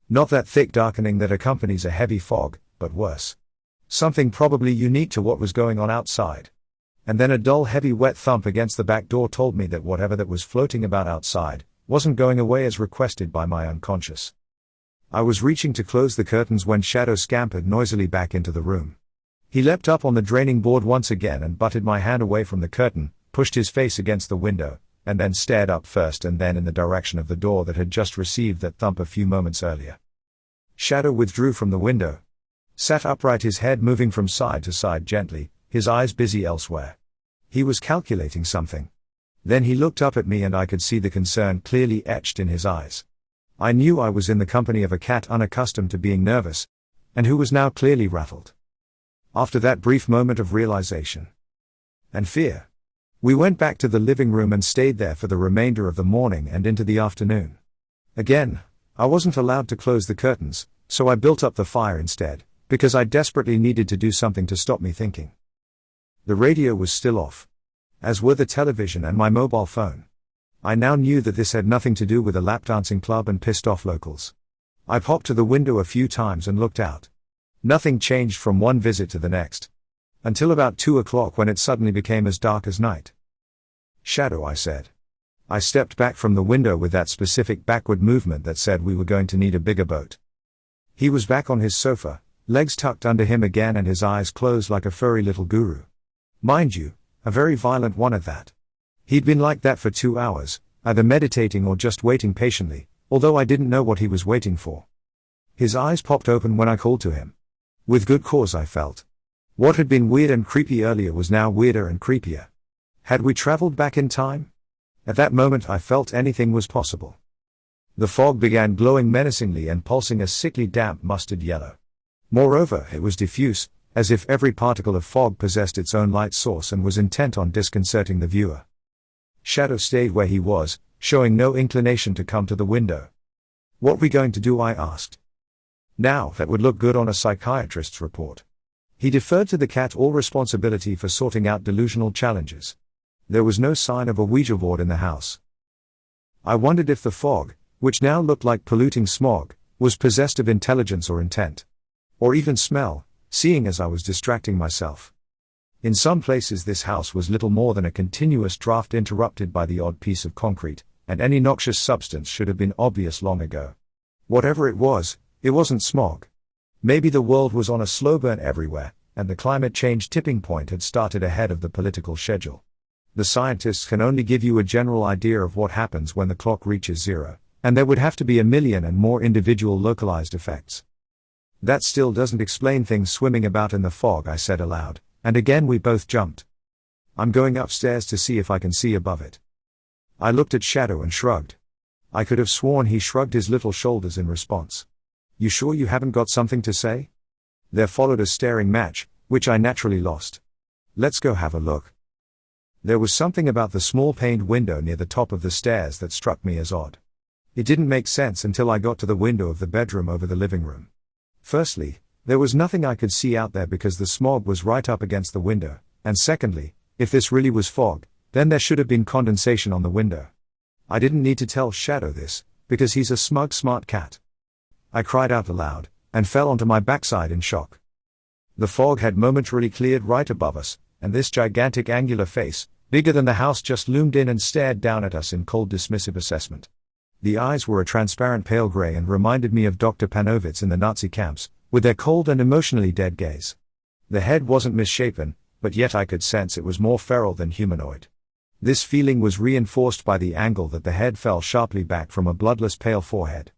Not that thick darkening that accompanies a heavy fog, but worse. Something probably unique to what was going on outside. And then a dull heavy wet thump against the back door told me that whatever that was floating about outside wasn't going away as requested by my unconscious. I was reaching to close the curtains when Shadow scampered noisily back into the room. He leapt up on the draining board once again and butted my hand away from the curtain, pushed his face against the window, and then stared up first and then in the direction of the door that had just received that thump a few moments earlier. Shadow withdrew from the window, sat upright, his head moving from side to side gently, his eyes busy elsewhere. He was calculating something. Then he looked up at me and I could see the concern clearly etched in his eyes. I knew I was in the company of a cat unaccustomed to being nervous, and who was now clearly rattled. After that brief moment of realization and fear, we went back to the living room and stayed there for the remainder of the morning and into the afternoon. Again, I wasn't allowed to close the curtains, so I built up the fire instead, because I desperately needed to do something to stop me thinking. The radio was still off, as were the television and my mobile phone. I now knew that this had nothing to do with a lap dancing club and pissed off locals. I popped to the window a few times and looked out. Nothing changed from one visit to the next. Until about 2 o'clock, when it suddenly became as dark as night. Shadow, I said. I stepped back from the window with that specific backward movement that said we were going to need a bigger boat. He was back on his sofa, legs tucked under him again and his eyes closed like a furry little guru. Mind you, a very violent one at that. He'd been like that for 2 hours, either meditating or just waiting patiently, although I didn't know what he was waiting for. His eyes popped open when I called to him. With good cause, I felt. What had been weird and creepy earlier was now weirder and creepier. Had we traveled back in time? At that moment I felt anything was possible. The fog began glowing menacingly and pulsing a sickly damp mustard yellow. Moreover, it was diffuse, as if every particle of fog possessed its own light source and was intent on disconcerting the viewer. Shadow stayed where he was, showing no inclination to come to the window. "What we going to do?" I asked. Now, that would look good on a psychiatrist's report. He deferred to the cat all responsibility for sorting out delusional challenges. There was no sign of a Ouija board in the house. I wondered if the fog, which now looked like polluting smog, was possessed of intelligence or intent. Or even smell, seeing as I was distracting myself. In some places this house was little more than a continuous draft interrupted by the odd piece of concrete, and any noxious substance should have been obvious long ago. Whatever it wasn't smog. Maybe the world was on a slow burn everywhere, and the climate change tipping point had started ahead of the political schedule. The scientists can only give you a general idea of what happens when the clock reaches zero, and there would have to be a million and more individual localized effects. That still doesn't explain things swimming about in the fog, I said aloud, and again we both jumped. I'm going upstairs to see if I can see above it. I looked at Shadow and shrugged. I could have sworn he shrugged his little shoulders in response. "You sure you haven't got something to say?" There followed a staring match, which I naturally lost. "Let's go have a look." There was something about the small paned window near the top of the stairs that struck me as odd. It didn't make sense until I got to the window of the bedroom over the living room. Firstly, there was nothing I could see out there because the smog was right up against the window, and secondly, if this really was fog, then there should have been condensation on the window. I didn't need to tell Shadow this, because he's a smug smart cat. I cried out aloud, and fell onto my backside in shock. The fog had momentarily cleared right above us, and this gigantic angular face, bigger than the house, just loomed in and stared down at us in cold dismissive assessment. The eyes were a transparent pale grey and reminded me of Dr. Panovitz in the Nazi camps, with their cold and emotionally dead gaze. The head wasn't misshapen, but yet I could sense it was more feral than humanoid. This feeling was reinforced by the angle that the head fell sharply back from a bloodless pale forehead.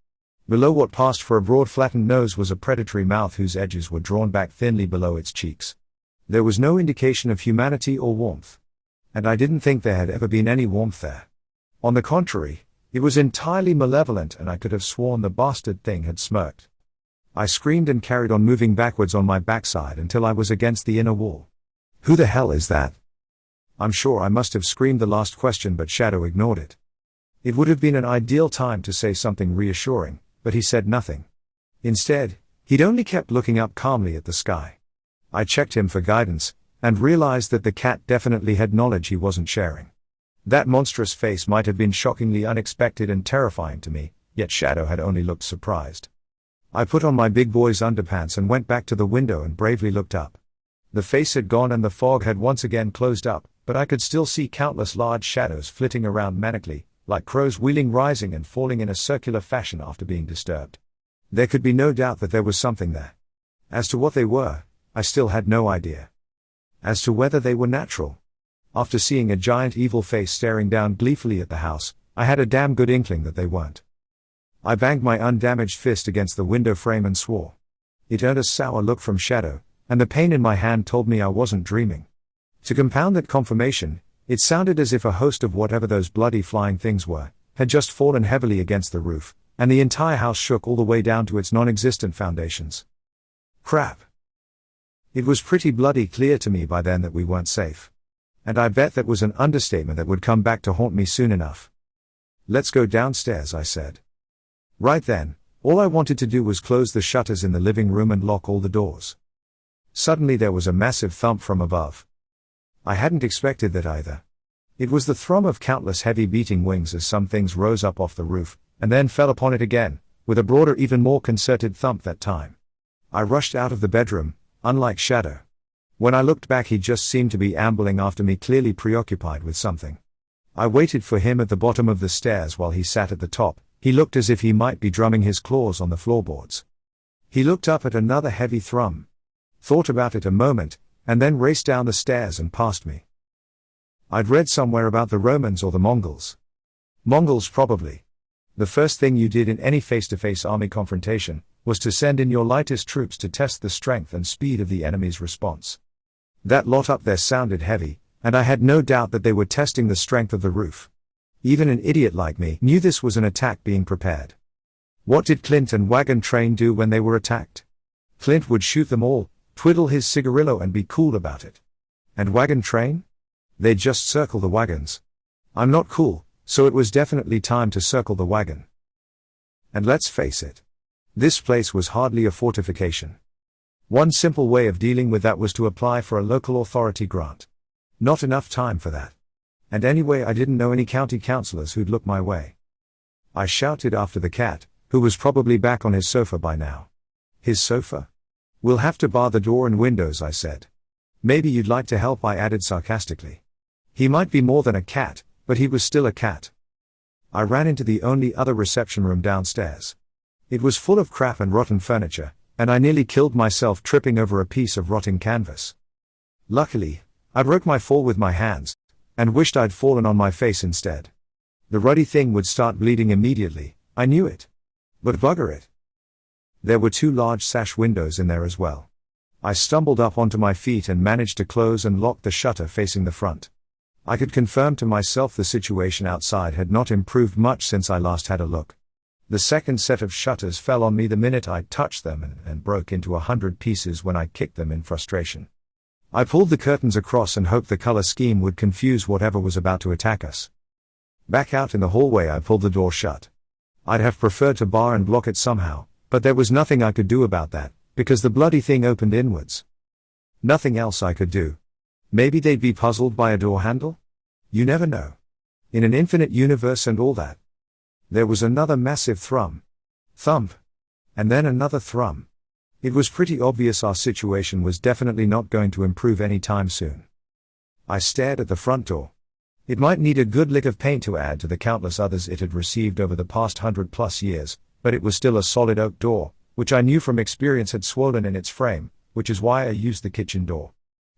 Below what passed for a broad flattened nose was a predatory mouth whose edges were drawn back thinly below its cheeks. There was no indication of humanity or warmth. And I didn't think there had ever been any warmth there. On the contrary, it was entirely malevolent, and I could have sworn the bastard thing had smirked. I screamed and carried on moving backwards on my backside until I was against the inner wall. "Who the hell is that?" I'm sure I must have screamed the last question, but Shadow ignored it. It would have been an ideal time to say something reassuring, but he said nothing. Instead, he'd only kept looking up calmly at the sky. I checked him for guidance, and realized that the cat definitely had knowledge he wasn't sharing. That monstrous face might have been shockingly unexpected and terrifying to me, yet Shadow had only looked surprised. I put on my big boy's underpants and went back to the window and bravely looked up. The face had gone and the fog had once again closed up, but I could still see countless large shadows flitting around manically, like crows wheeling, rising and falling in a circular fashion after being disturbed. There could be no doubt that there was something there. As to what they were, I still had no idea. As to whether they were natural, After seeing a giant evil face staring down gleefully at the house, I had a damn good inkling that they weren't. I banged my undamaged fist against the window frame and swore. It earned a sour look from Shadow, and the pain in my hand told me I wasn't dreaming. To compound that confirmation, it sounded as if a host of whatever those bloody flying things were, had just fallen heavily against the roof, and the entire house shook all the way down to its non-existent foundations. Crap. It was pretty bloody clear to me by then that we weren't safe. And I bet that was an understatement that would come back to haunt me soon enough. "Let's go downstairs," I said. Right then, all I wanted to do was close the shutters in the living room and lock all the doors. Suddenly there was a massive thump from above. I hadn't expected that either. It was the thrum of countless heavy beating wings as some things rose up off the roof, and then fell upon it again, with a broader, even more concerted thump that time. I rushed out of the bedroom, unlike Shadow. When I looked back, he just seemed to be ambling after me, clearly preoccupied with something. I waited for him at the bottom of the stairs while he sat at the top. He looked as if he might be drumming his claws on the floorboards. He looked up at another heavy thrum, thought about it a moment, and then raced down the stairs and past me. I'd read somewhere about the Romans or the Mongols. Mongols probably. The first thing you did in any face-to-face army confrontation was to send in your lightest troops to test the strength and speed of the enemy's response. That lot up there sounded heavy, and I had no doubt that they were testing the strength of the roof. Even an idiot like me knew this was an attack being prepared. What did Clint and Wagon Train do when they were attacked? Clint would shoot them all, twiddle his cigarillo and be cool about it. And Wagon Train? They'd just circle the wagons. I'm not cool, so it was definitely time to circle the wagon. And let's face it, this place was hardly a fortification. One simple way of dealing with that was to apply for a local authority grant. Not enough time for that. And anyway, I didn't know any county councillors who'd look my way. I shouted after the cat, who was probably back on his sofa by now. His sofa? "We'll have to bar the door and windows," I said. "Maybe you'd like to help," I added sarcastically. He might be more than a cat, but he was still a cat. I ran into the only other reception room downstairs. It was full of crap and rotten furniture, and I nearly killed myself tripping over a piece of rotting canvas. Luckily, I broke my fall with my hands, and wished I'd fallen on my face instead. The ruddy thing would start bleeding immediately, I knew it. But bugger it. There were 2 large sash windows in there as well. I stumbled up onto my feet and managed to close and lock the shutter facing the front. I could confirm to myself the situation outside had not improved much since I last had a look. The second set of shutters fell on me the minute I touched them and broke into 100 pieces when I kicked them in frustration. I pulled the curtains across and hoped the color scheme would confuse whatever was about to attack us. Back out in the hallway, I pulled the door shut. I'd have preferred to bar and block it somehow, but there was nothing I could do about that, because the bloody thing opened inwards. Nothing else I could do. Maybe they'd be puzzled by a door handle? You never know. In an infinite universe and all that. There was another massive thump. And then another thrum. It was pretty obvious our situation was definitely not going to improve any time soon. I stared at the front door. It might need a good lick of paint to add to the countless others it had received over the past 100+ years, but it was still a solid oak door, which I knew from experience had swollen in its frame, which is why I used the kitchen door.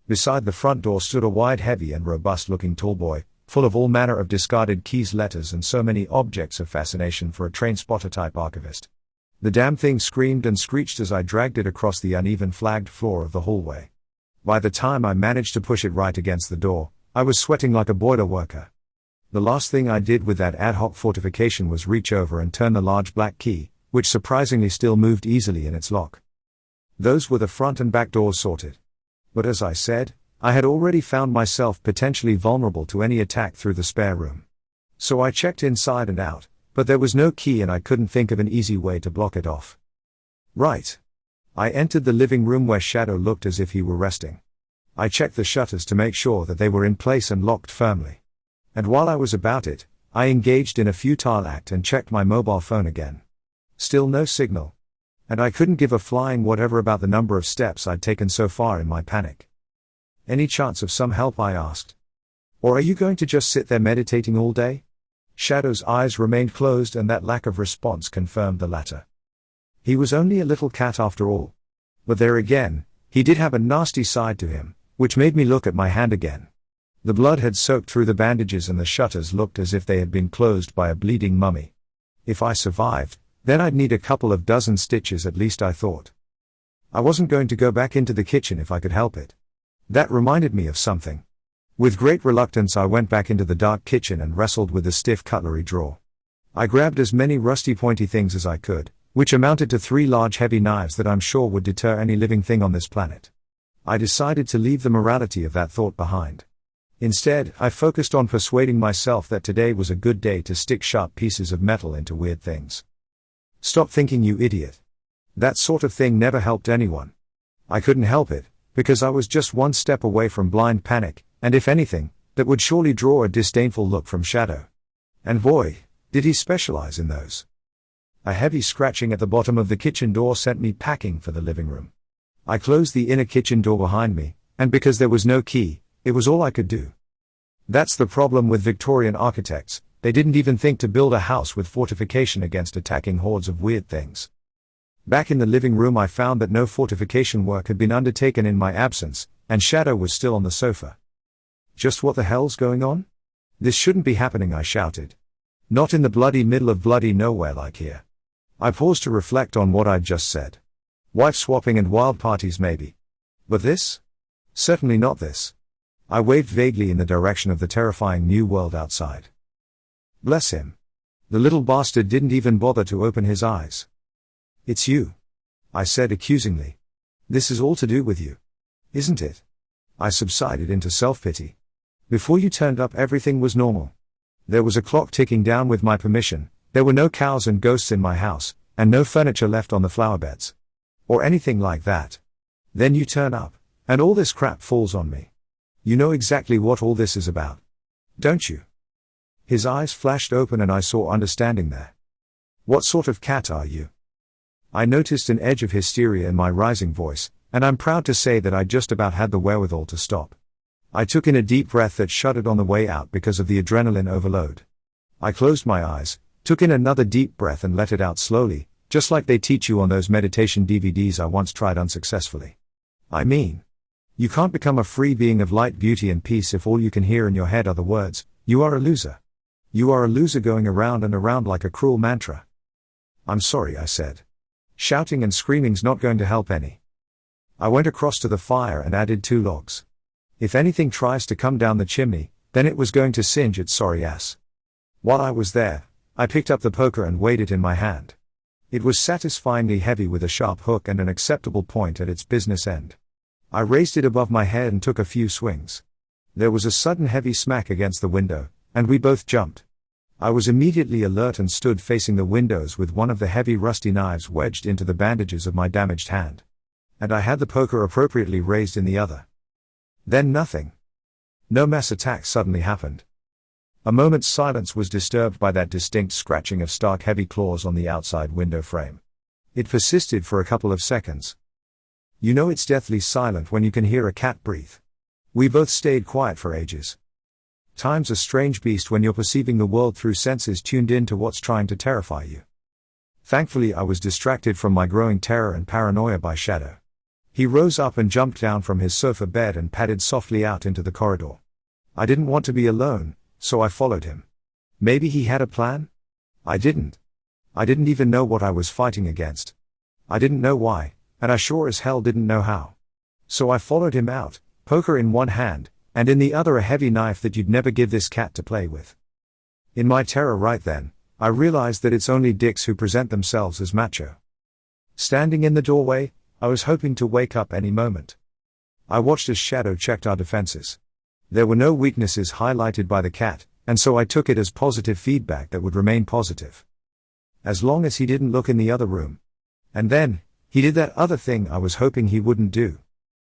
Beside the front door stood a wide, heavy and robust-looking tall boy, full of all manner of discarded keys, letters and so many objects of fascination for a train spotter-type archivist. The damn thing screamed and screeched as I dragged it across the uneven flagged floor of the hallway. By the time I managed to push it right against the door, I was sweating like a boiler worker. The last thing I did with that ad hoc fortification was reach over and turn the large black key, which surprisingly still moved easily in its lock. Those were the front and back doors sorted. But as I said, I had already found myself potentially vulnerable to any attack through the spare room. So I checked inside and out, but there was no key and I couldn't think of an easy way to block it off. Right. I entered the living room where Shadow looked as if he were resting. I checked the shutters to make sure that they were in place and locked firmly. And while I was about it, I engaged in a futile act and checked my mobile phone again. Still no signal. And I couldn't give a flying whatever about the number of steps I'd taken so far in my panic. "Any chance of some help?" I asked. "Or are you going to just sit there meditating all day?" Shadow's eyes remained closed and that lack of response confirmed the latter. He was only a little cat after all. But there again, he did have a nasty side to him, which made me look at my hand again. The blood had soaked through the bandages and the shutters looked as if they had been closed by a bleeding mummy. If I survived, then I'd need a couple of dozen stitches at least, I thought. I wasn't going to go back into the kitchen if I could help it. That reminded me of something. With great reluctance I went back into the dark kitchen and wrestled with the stiff cutlery drawer. I grabbed as many rusty pointy things as I could, which amounted to 3 large heavy knives that I'm sure would deter any living thing on this planet. I decided to leave the morality of that thought behind. Instead, I focused on persuading myself that today was a good day to stick sharp pieces of metal into weird things. Stop thinking, you idiot. That sort of thing never helped anyone. I couldn't help it, because I was just one step away from blind panic, and if anything, that would surely draw a disdainful look from Shadow. And boy, did he specialize in those. A heavy scratching at the bottom of the kitchen door sent me packing for the living room. I closed the inner kitchen door behind me, and because there was no key, it was all I could do. That's the problem with Victorian architects, they didn't even think to build a house with fortification against attacking hordes of weird things. Back in the living room I found that no fortification work had been undertaken in my absence, and Shadow was still on the sofa. Just what the hell's going on? This shouldn't be happening, I shouted. Not in the bloody middle of bloody nowhere like here. I paused to reflect on what I'd just said. Wife swapping and wild parties maybe. But this? Certainly not this. I waved vaguely in the direction of the terrifying new world outside. Bless him. The little bastard didn't even bother to open his eyes. It's you, I said accusingly. This is all to do with you, isn't it? I subsided into self-pity. Before you turned up everything was normal. There was a clock ticking down with my permission, there were no cows and ghosts in my house, and no furniture left on the flower beds. Or anything like that. Then you turn up, and all this crap falls on me. You know exactly what all this is about, don't you? His eyes flashed open and I saw understanding there. What sort of cat are you? I noticed an edge of hysteria in my rising voice, and I'm proud to say that I just about had the wherewithal to stop. I took in a deep breath that shuddered on the way out because of the adrenaline overload. I closed my eyes, took in another deep breath and let it out slowly, just like they teach you on those meditation DVDs I once tried unsuccessfully. I mean, you can't become a free being of light, beauty and peace if all you can hear in your head are the words, "You are a loser. You are a loser," going around and around like a cruel mantra. I'm sorry, I said. Shouting and screaming's not going to help any. I went across to the fire and added 2 logs. If anything tries to come down the chimney, then it was going to singe its sorry ass. While I was there, I picked up the poker and weighed it in my hand. It was satisfyingly heavy with a sharp hook and an acceptable point at its business end. I raised it above my head and took a few swings. There was a sudden heavy smack against the window, and we both jumped. I was immediately alert and stood facing the windows with one of the heavy rusty knives wedged into the bandages of my damaged hand. And I had the poker appropriately raised in the other. Then nothing. No mass attack suddenly happened. A moment's silence was disturbed by that distinct scratching of stark heavy claws on the outside window frame. It persisted for a couple of seconds. You know it's deathly silent when you can hear a cat breathe. We both stayed quiet for ages. Time's a strange beast when you're perceiving the world through senses tuned in to what's trying to terrify you. Thankfully I was distracted from my growing terror and paranoia by Shadow. He rose up and jumped down from his sofa bed and padded softly out into the corridor. I didn't want to be alone, so I followed him. Maybe he had a plan? I didn't. I didn't even know what I was fighting against. I didn't know why, and I sure as hell didn't know how. So I followed him out, poker in one hand, and in the other a heavy knife that you'd never give this cat to play with. In my terror right then, I realized that it's only dicks who present themselves as macho. Standing in the doorway, I was hoping to wake up any moment. I watched as Shadow checked our defenses. There were no weaknesses highlighted by the cat, and so I took it as positive feedback that would remain positive. As long as he didn't look in the other room. And then, he did that other thing I was hoping he wouldn't do.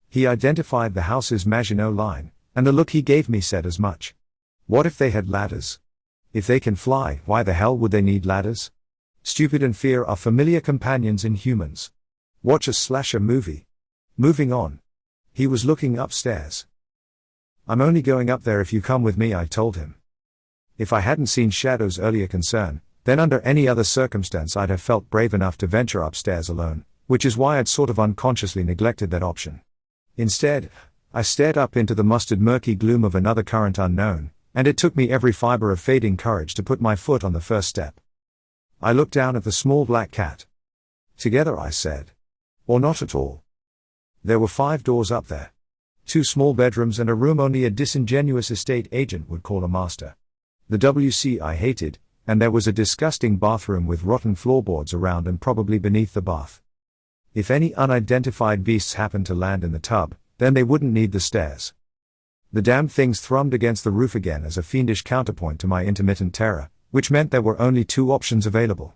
He identified the house's Maginot line, and the look he gave me said as much. What if they had ladders? If they can fly, why the hell would they need ladders? Stupid and fear are familiar companions in humans. Watch a slasher movie. Moving on. He was looking upstairs. I'm only going up there if you come with me, I told him. If I hadn't seen Shadow's earlier concern, then under any other circumstance I'd have felt brave enough to venture upstairs alone, which is why I'd sort of unconsciously neglected that option. Instead, I stared up into the murky gloom of another current unknown, and it took me every fiber of fading courage to put my foot on the first step. I looked down at the small black cat. Together, I said. Or not at all. There were 5 doors up there. 2 small bedrooms and a room only a disingenuous estate agent would call a master. The WC I hated, and there was a disgusting bathroom with rotten floorboards around and probably beneath the bath. If any unidentified beasts happened to land in the tub, then they wouldn't need the stairs. The damned things thrummed against the roof again as a fiendish counterpoint to my intermittent terror, which meant there were only 2 options available.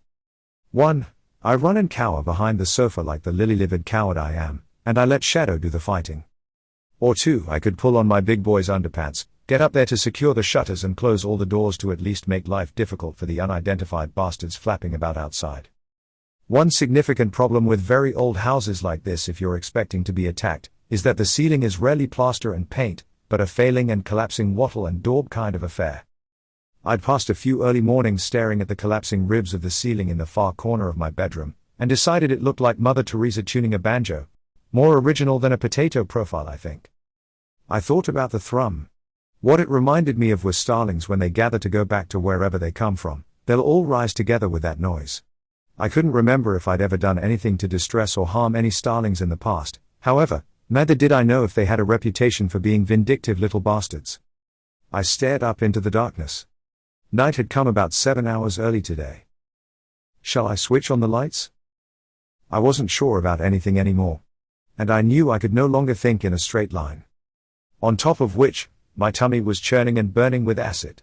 1. I run and cower behind the sofa like the lily-livered coward I am, and I let Shadow do the fighting. Or 2. I could pull on my big boy's underpants, get up there to secure the shutters and close all the doors to at least make life difficult for the unidentified bastards flapping about outside. One significant problem with very old houses like this, if you're expecting to be attacked, is that the ceiling is rarely plaster and paint, but a failing and collapsing wattle and daub kind of affair. I'd passed a few early mornings staring at the collapsing ribs of the ceiling in the far corner of my bedroom, and decided it looked like Mother Teresa tuning a banjo. More original than a potato profile, I think. I thought about the thrum. What it reminded me of was starlings when they gather to go back to wherever they come from. They'll all rise together with that noise. I couldn't remember if I'd ever done anything to distress or harm any starlings in the past. However, neither did I know if they had a reputation for being vindictive little bastards. I stared up into the darkness. Night had come about 7 hours early today. Shall I switch on the lights? I wasn't sure about anything anymore. And I knew I could no longer think in a straight line. On top of which, my tummy was churning and burning with acid.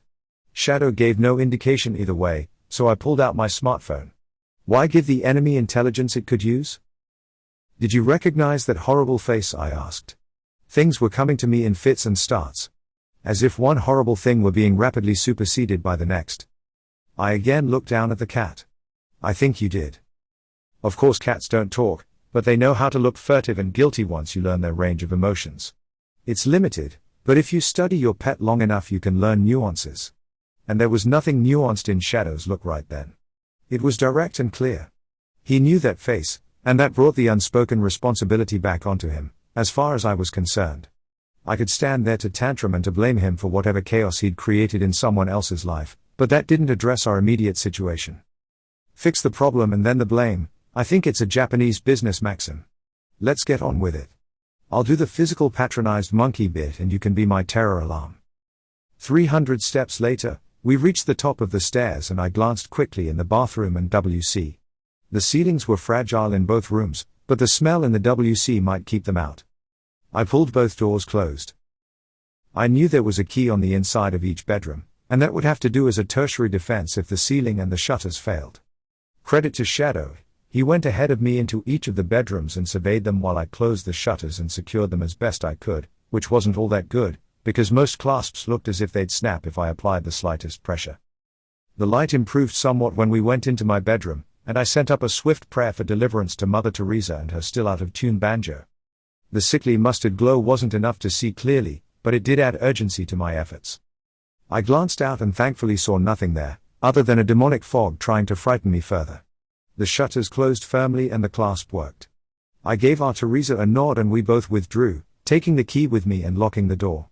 Shadow gave no indication either way, so I pulled out my smartphone. Why give the enemy intelligence it could use? Did you recognize that horrible face? I asked. Things were coming to me in fits and starts. As if one horrible thing were being rapidly superseded by the next. I again looked down at the cat. I think you did. Of course cats don't talk, but they know how to look furtive and guilty once you learn their range of emotions. It's limited, but if you study your pet long enough you can learn nuances. And there was nothing nuanced in Shadow's look right then. It was direct and clear. He knew that face, and that brought the unspoken responsibility back onto him, as far as I was concerned. I could stand there to tantrum and to blame him for whatever chaos he'd created in someone else's life, but that didn't address our immediate situation. Fix the problem and then the blame. I think it's a Japanese business maxim. Let's get on with it. I'll do the physical patronized monkey bit and you can be my terror alarm. 300 steps later, we reached the top of the stairs and I glanced quickly in the bathroom and WC. The ceilings were fragile in both rooms, but the smell in the WC might keep them out. I pulled both doors closed. I knew there was a key on the inside of each bedroom, and that would have to do as a tertiary defense if the ceiling and the shutters failed. Credit to Shadow, he went ahead of me into each of the bedrooms and surveyed them while I closed the shutters and secured them as best I could, which wasn't all that good, because most clasps looked as if they'd snap if I applied the slightest pressure. The light improved somewhat when we went into my bedroom, and I sent up a swift prayer for deliverance to Mother Teresa and her still out-of-tune banjo. The sickly mustard glow wasn't enough to see clearly, but it did add urgency to my efforts. I glanced out and thankfully saw nothing there, other than a demonic fog trying to frighten me further. The shutters closed firmly and the clasp worked. I gave our Teresa a nod and we both withdrew, taking the key with me and locking the door.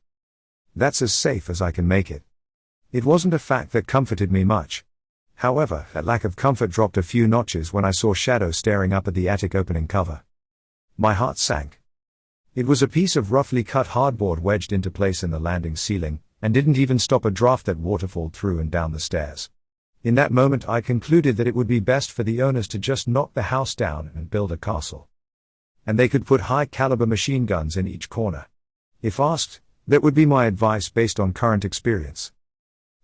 That's as safe as I can make it. It wasn't a fact that comforted me much. However, that lack of comfort dropped a few notches when I saw Shadow staring up at the attic opening cover. My heart sank. It was a piece of roughly cut hardboard wedged into place in the landing ceiling, and didn't even stop a draft that waterfalled through and down the stairs. In that moment I concluded that it would be best for the owners to just knock the house down and build a castle. And they could put high-caliber machine guns in each corner. If asked, that would be my advice based on current experience.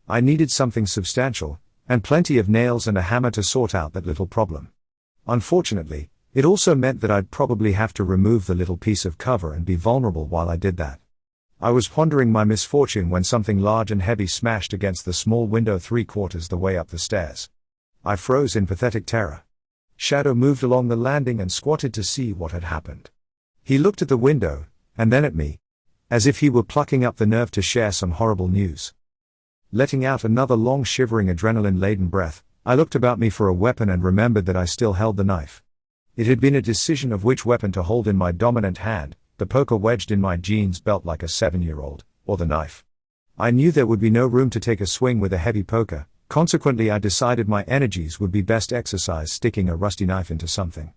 I needed something substantial, and plenty of nails and a hammer to sort out that little problem. Unfortunately, it also meant that I'd probably have to remove the little piece of cover and be vulnerable while I did that. I was pondering my misfortune when something large and heavy smashed against the small window 3/4 the way up the stairs. I froze in pathetic terror. Shadow moved along the landing and squatted to see what had happened. He looked at the window, and then at me, as if he were plucking up the nerve to share some horrible news. Letting out another long shivering adrenaline-laden breath, I looked about me for a weapon and remembered that I still held the knife. It had been a decision of which weapon to hold in my dominant hand, the poker wedged in my jeans belt like a 7-year-old, or the knife. I knew there would be no room to take a swing with a heavy poker, consequently I decided my energies would be best exercised sticking a rusty knife into something.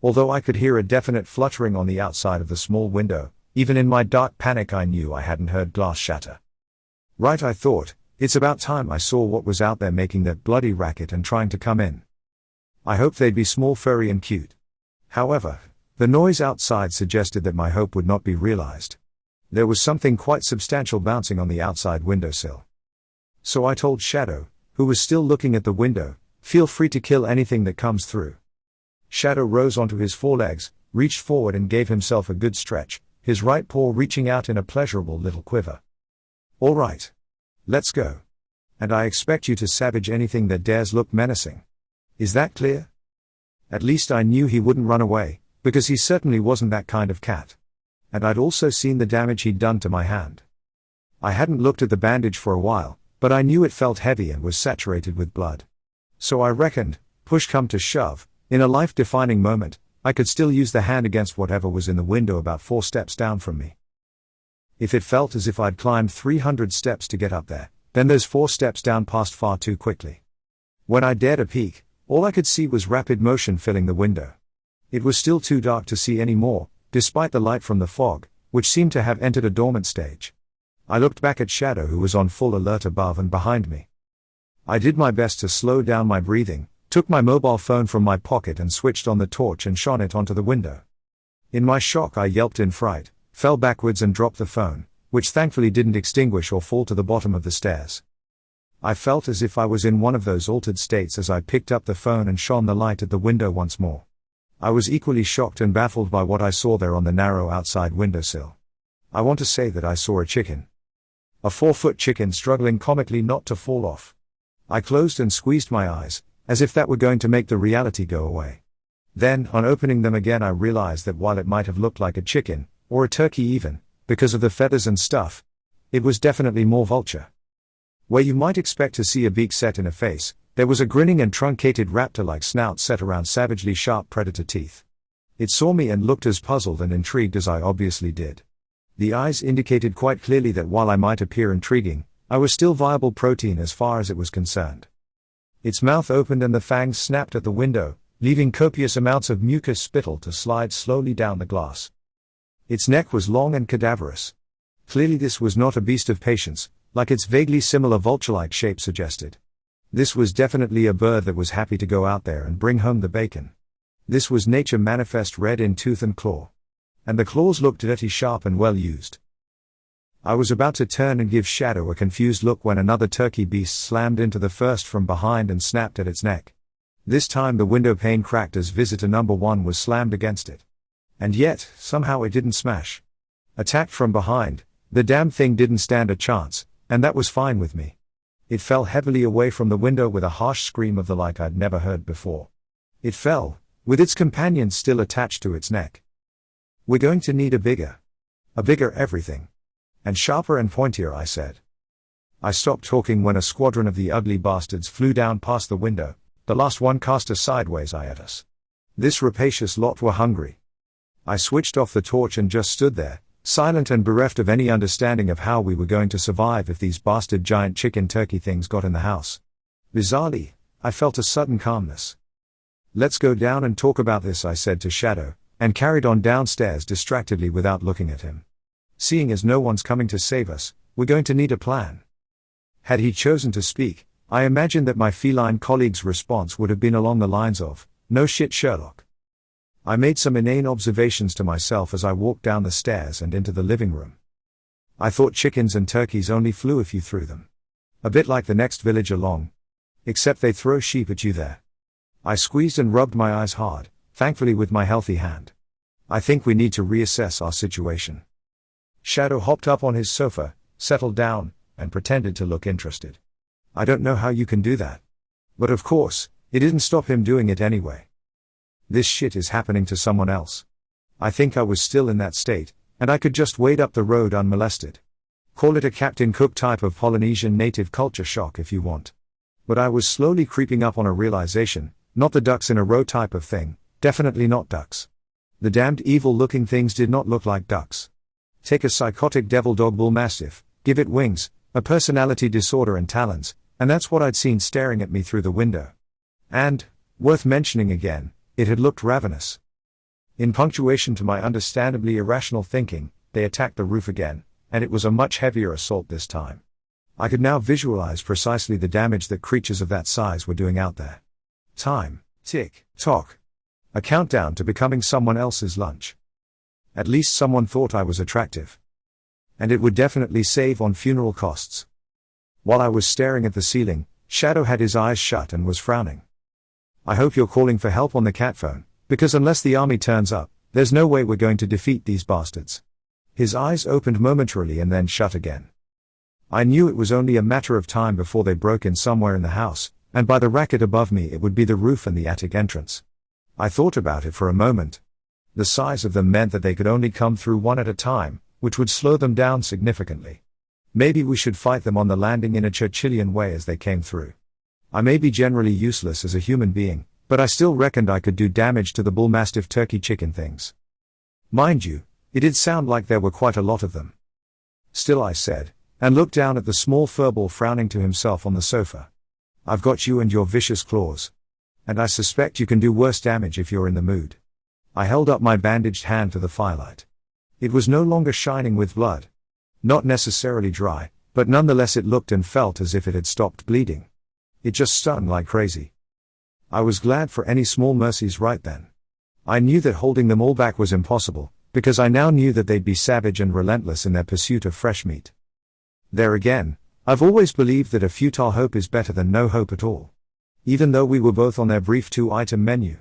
Although I could hear a definite fluttering on the outside of the small window, even in my dark panic I knew I hadn't heard glass shatter. Right, I thought, it's about time I saw what was out there making that bloody racket and trying to come in. I hoped they'd be small, furry and cute. However, the noise outside suggested that my hope would not be realized. There was something quite substantial bouncing on the outside windowsill. So I told Shadow, who was still looking at the window, feel free to kill anything that comes through. Shadow rose onto his forelegs, reached forward and gave himself a good stretch, his right paw reaching out in a pleasurable little quiver. All right. Let's go. And I expect you to savage anything that dares look menacing. Is that clear? At least I knew he wouldn't run away, because he certainly wasn't that kind of cat. And I'd also seen the damage he'd done to my hand. I hadn't looked at the bandage for a while, but I knew it felt heavy and was saturated with blood. So I reckoned, push come to shove, in a life-defining moment, I could still use the hand against whatever was in the window about 4 steps down from me. If it felt as if I'd climbed 300 steps to get up there, then those 4 steps down passed far too quickly. When I dared a peek, all I could see was rapid motion filling the window. It was still too dark to see any more, despite the light from the fog, which seemed to have entered a dormant stage. I looked back at Shadow, who was on full alert above and behind me. I did my best to slow down my breathing, took my mobile phone from my pocket and switched on the torch and shone it onto the window. In my shock I yelped in fright, fell backwards and dropped the phone, which thankfully didn't extinguish or fall to the bottom of the stairs. I felt as if I was in one of those altered states as I picked up the phone and shone the light at the window once more. I was equally shocked and baffled by what I saw there on the narrow outside windowsill. I want to say that I saw a chicken. A 4-foot chicken struggling comically not to fall off. I closed and squeezed my eyes, as if that were going to make the reality go away. Then, on opening them again I realized that while it might have looked like a chicken, or a turkey even, because of the feathers and stuff, it was definitely more vulture. Where you might expect to see a beak set in a face, there was a grinning and truncated raptor-like snout set around savagely sharp predator teeth. It saw me and looked as puzzled and intrigued as I obviously did. The eyes indicated quite clearly that while I might appear intriguing, I was still viable protein as far as it was concerned. Its mouth opened and the fangs snapped at the window, leaving copious amounts of mucus spittle to slide slowly down the glass. Its neck was long and cadaverous. Clearly this was not a beast of patience, like its vaguely similar vulture-like shape suggested. This was definitely a bird that was happy to go out there and bring home the bacon. This was nature manifest, red in tooth and claw. And the claws looked dirty, sharp and well used. I was about to turn and give Shadow a confused look when another turkey beast slammed into the first from behind and snapped at its neck. This time the window pane cracked as visitor number 1 was slammed against it. And yet, somehow it didn't smash. Attacked from behind, the damn thing didn't stand a chance, and that was fine with me. It fell heavily away from the window with a harsh scream of the like I'd never heard before. It fell, with its companion still attached to its neck. We're going to need a bigger everything. And sharper and pointier, I said. I stopped talking when a squadron of the ugly bastards flew down past the window, the last one cast a sideways eye at us. This rapacious lot were hungry. I switched off the torch and just stood there, silent and bereft of any understanding of how we were going to survive if these bastard giant chicken turkey things got in the house. Bizarrely, I felt a sudden calmness. Let's go down and talk about this, I said to Shadow, and carried on downstairs distractedly without looking at him. Seeing as no one's coming to save us, we're going to need a plan. Had he chosen to speak, I imagined that my feline colleague's response would have been along the lines of, "No shit, Sherlock." I made some inane observations to myself as I walked down the stairs and into the living room. I thought chickens and turkeys only flew if you threw them. A bit like the next village along. Except they throw sheep at you there. I squeezed and rubbed my eyes hard, thankfully with my healthy hand. I think we need to reassess our situation. Shadow hopped up on his sofa, settled down, and pretended to look interested. I don't know how you can do that. But of course, it didn't stop him doing it anyway. This shit is happening to someone else. I think I was still in that state, and I could just wade up the road unmolested. Call it a Captain Cook type of Polynesian native culture shock if you want. But I was slowly creeping up on a realization, not the ducks in a row type of thing, definitely not ducks. The damned evil-looking things did not look like ducks. Take a psychotic devil dog bull mastiff, give it wings, a personality disorder and talons, and that's what I'd seen staring at me through the window. And, worth mentioning again, it had looked ravenous. In punctuation to my understandably irrational thinking, they attacked the roof again, and it was a much heavier assault this time. I could now visualize precisely the damage that creatures of that size were doing out there. Time, tick, tock. A countdown to becoming someone else's lunch. At least someone thought I was attractive. And it would definitely save on funeral costs. While I was staring at the ceiling, Shadow had his eyes shut and was frowning. I hope you're calling for help on the cat phone, because unless the army turns up, there's no way we're going to defeat these bastards. His eyes opened momentarily and then shut again. I knew it was only a matter of time before they broke in somewhere in the house, and by the racket above me it would be the roof and the attic entrance. I thought about it for a moment. The size of them meant that they could only come through one at a time, which would slow them down significantly. Maybe we should fight them on the landing in a Churchillian way as they came through. I may be generally useless as a human being, but I still reckoned I could do damage to the bull mastiff turkey chicken things. Mind you, it did sound like there were quite a lot of them. Still, I said, and looked down at the small furball frowning to himself on the sofa. I've got you and your vicious claws. And I suspect you can do worse damage if you're in the mood. I held up my bandaged hand to the firelight. It was no longer shining with blood. Not necessarily dry, but nonetheless it looked and felt as if it had stopped bleeding. It just stung like crazy. I was glad for any small mercies right then. I knew that holding them all back was impossible, because I now knew that they'd be savage and relentless in their pursuit of fresh meat. There again, I've always believed that a futile hope is better than no hope at all. Even though we were both on their brief 2-item menu.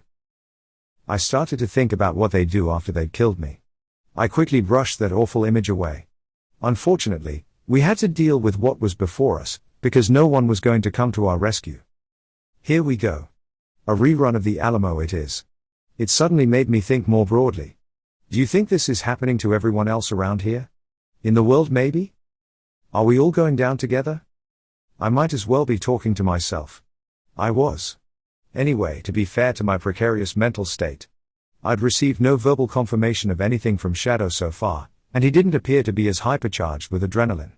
I started to think about what they'd do after they'd killed me. I quickly brushed that awful image away. Unfortunately, we had to deal with what was before us, because no one was going to come to our rescue. Here we go. A rerun of the Alamo it is. It suddenly made me think more broadly. Do you think this is happening to everyone else around here? In the world maybe? Are we all going down together? I might as well be talking to myself. I was. Anyway, to be fair to my precarious mental state, I'd received no verbal confirmation of anything from Shadow so far, and he didn't appear to be as hypercharged with adrenaline.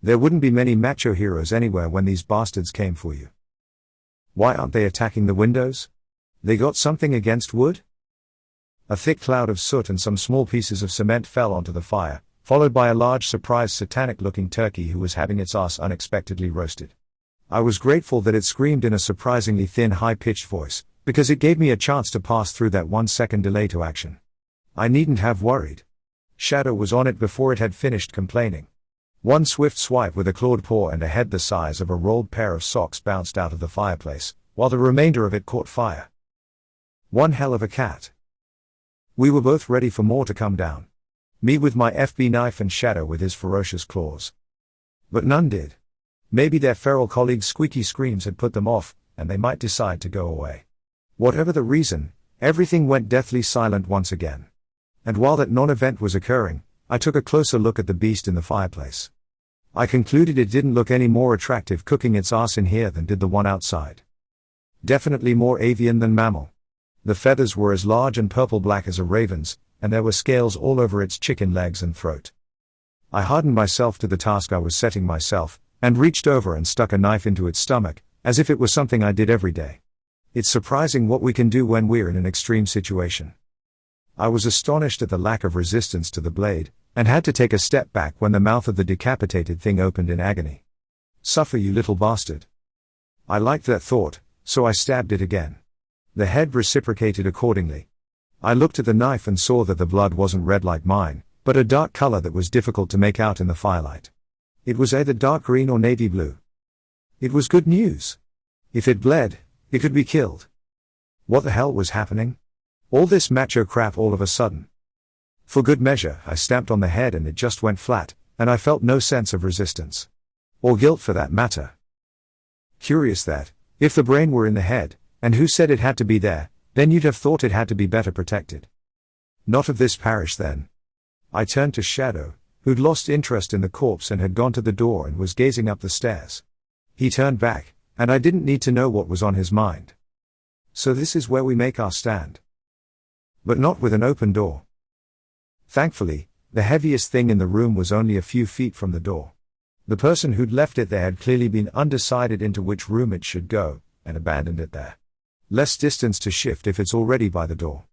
There wouldn't be many macho heroes anywhere when these bastards came for you. Why aren't they attacking the windows? They got something against wood? A thick cloud of soot and some small pieces of cement fell onto the fire, followed by a large surprised satanic-looking turkey who was having its ass unexpectedly roasted. I was grateful that it screamed in a surprisingly thin high-pitched voice, because it gave me a chance to pass through that 1-second delay to action. I needn't have worried. Shadow was on it before it had finished complaining. One swift swipe with a clawed paw and a head the size of a rolled pair of socks bounced out of the fireplace, while the remainder of it caught fire. One hell of a cat. We were both ready for more to come down. Me with my FB knife and Shadow with his ferocious claws. But none did. Maybe their feral colleagues' squeaky screams had put them off, and they might decide to go away. Whatever the reason, everything went deathly silent once again. And while that non-event was occurring, I took a closer look at the beast in the fireplace. I concluded it didn't look any more attractive cooking its ass in here than did the one outside. Definitely more avian than mammal. The feathers were as large and purple-black as a raven's, and there were scales all over its chicken legs and throat. I hardened myself to the task I was setting myself, and reached over and stuck a knife into its stomach, as if it was something I did every day. It's surprising what we can do when we're in an extreme situation. I was astonished at the lack of resistance to the blade, and had to take a step back when the mouth of the decapitated thing opened in agony. Suffer, you little bastard. I liked that thought, so I stabbed it again. The head reciprocated accordingly. I looked at the knife and saw that the blood wasn't red like mine, but a dark color that was difficult to make out in the firelight. It was either dark green or navy blue. It was good news. If it bled, it could be killed. What the hell was happening? All this macho crap all of a sudden. For good measure, I stamped on the head and it just went flat, and I felt no sense of resistance. Or guilt for that matter. Curious that, if the brain were in the head, and who said it had to be there, then you'd have thought it had to be better protected. Not of this parish then. I turned to Shadow, who'd lost interest in the corpse and had gone to the door and was gazing up the stairs. He turned back, and I didn't need to know what was on his mind. So this is where we make our stand. But not with an open door. Thankfully, the heaviest thing in the room was only a few feet from the door. The person who'd left it there had clearly been undecided into which room it should go, and abandoned it there. Less distance to shift if it's already by the door.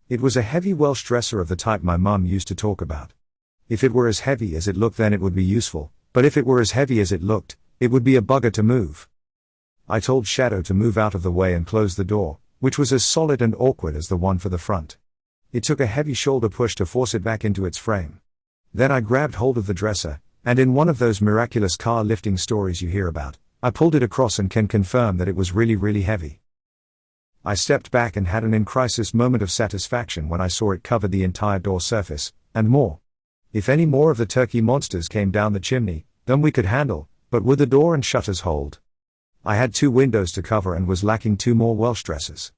It was a heavy Welsh dresser of the type my mum used to talk about. If it were as heavy as it looked, then it would be useful, but if it were as heavy as it looked, it would be a bugger to move. I told Shadow to move out of the way and close the door, which was as solid and awkward as the one for the front. It took a heavy shoulder push to force it back into its frame. Then I grabbed hold of the dresser, and in one of those miraculous car lifting stories you hear about, I pulled it across and can confirm that it was really heavy. I stepped back and had an in-crisis moment of satisfaction when I saw it cover the entire door surface, and more. If any more of the turkey monsters came down the chimney, then we could handle, but would the door and shutters hold? I had 2 windows to cover and was lacking 2 more Welsh dressers.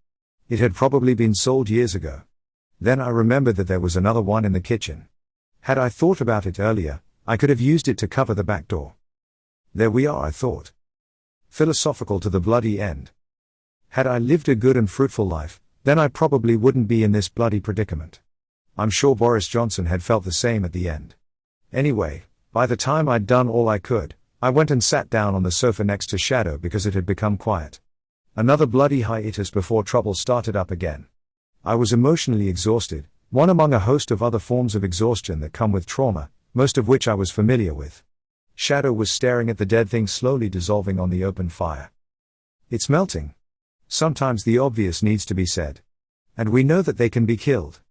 It had probably been sold years ago. Then I remembered that there was another one in the kitchen. Had I thought about it earlier, I could have used it to cover the back door. There we are, I thought. Philosophical to the bloody end. Had I lived a good and fruitful life, then I probably wouldn't be in this bloody predicament. I'm sure Boris Johnson had felt the same at the end. Anyway, by the time I'd done all I could, I went and sat down on the sofa next to Shadow because it had become quiet. Another bloody hiatus before trouble started up again. I was emotionally exhausted, one among a host of other forms of exhaustion that come with trauma, most of which I was familiar with. Shadow was staring at the dead thing slowly dissolving on the open fire. It's melting. Sometimes the obvious needs to be said. And we know that they can be killed.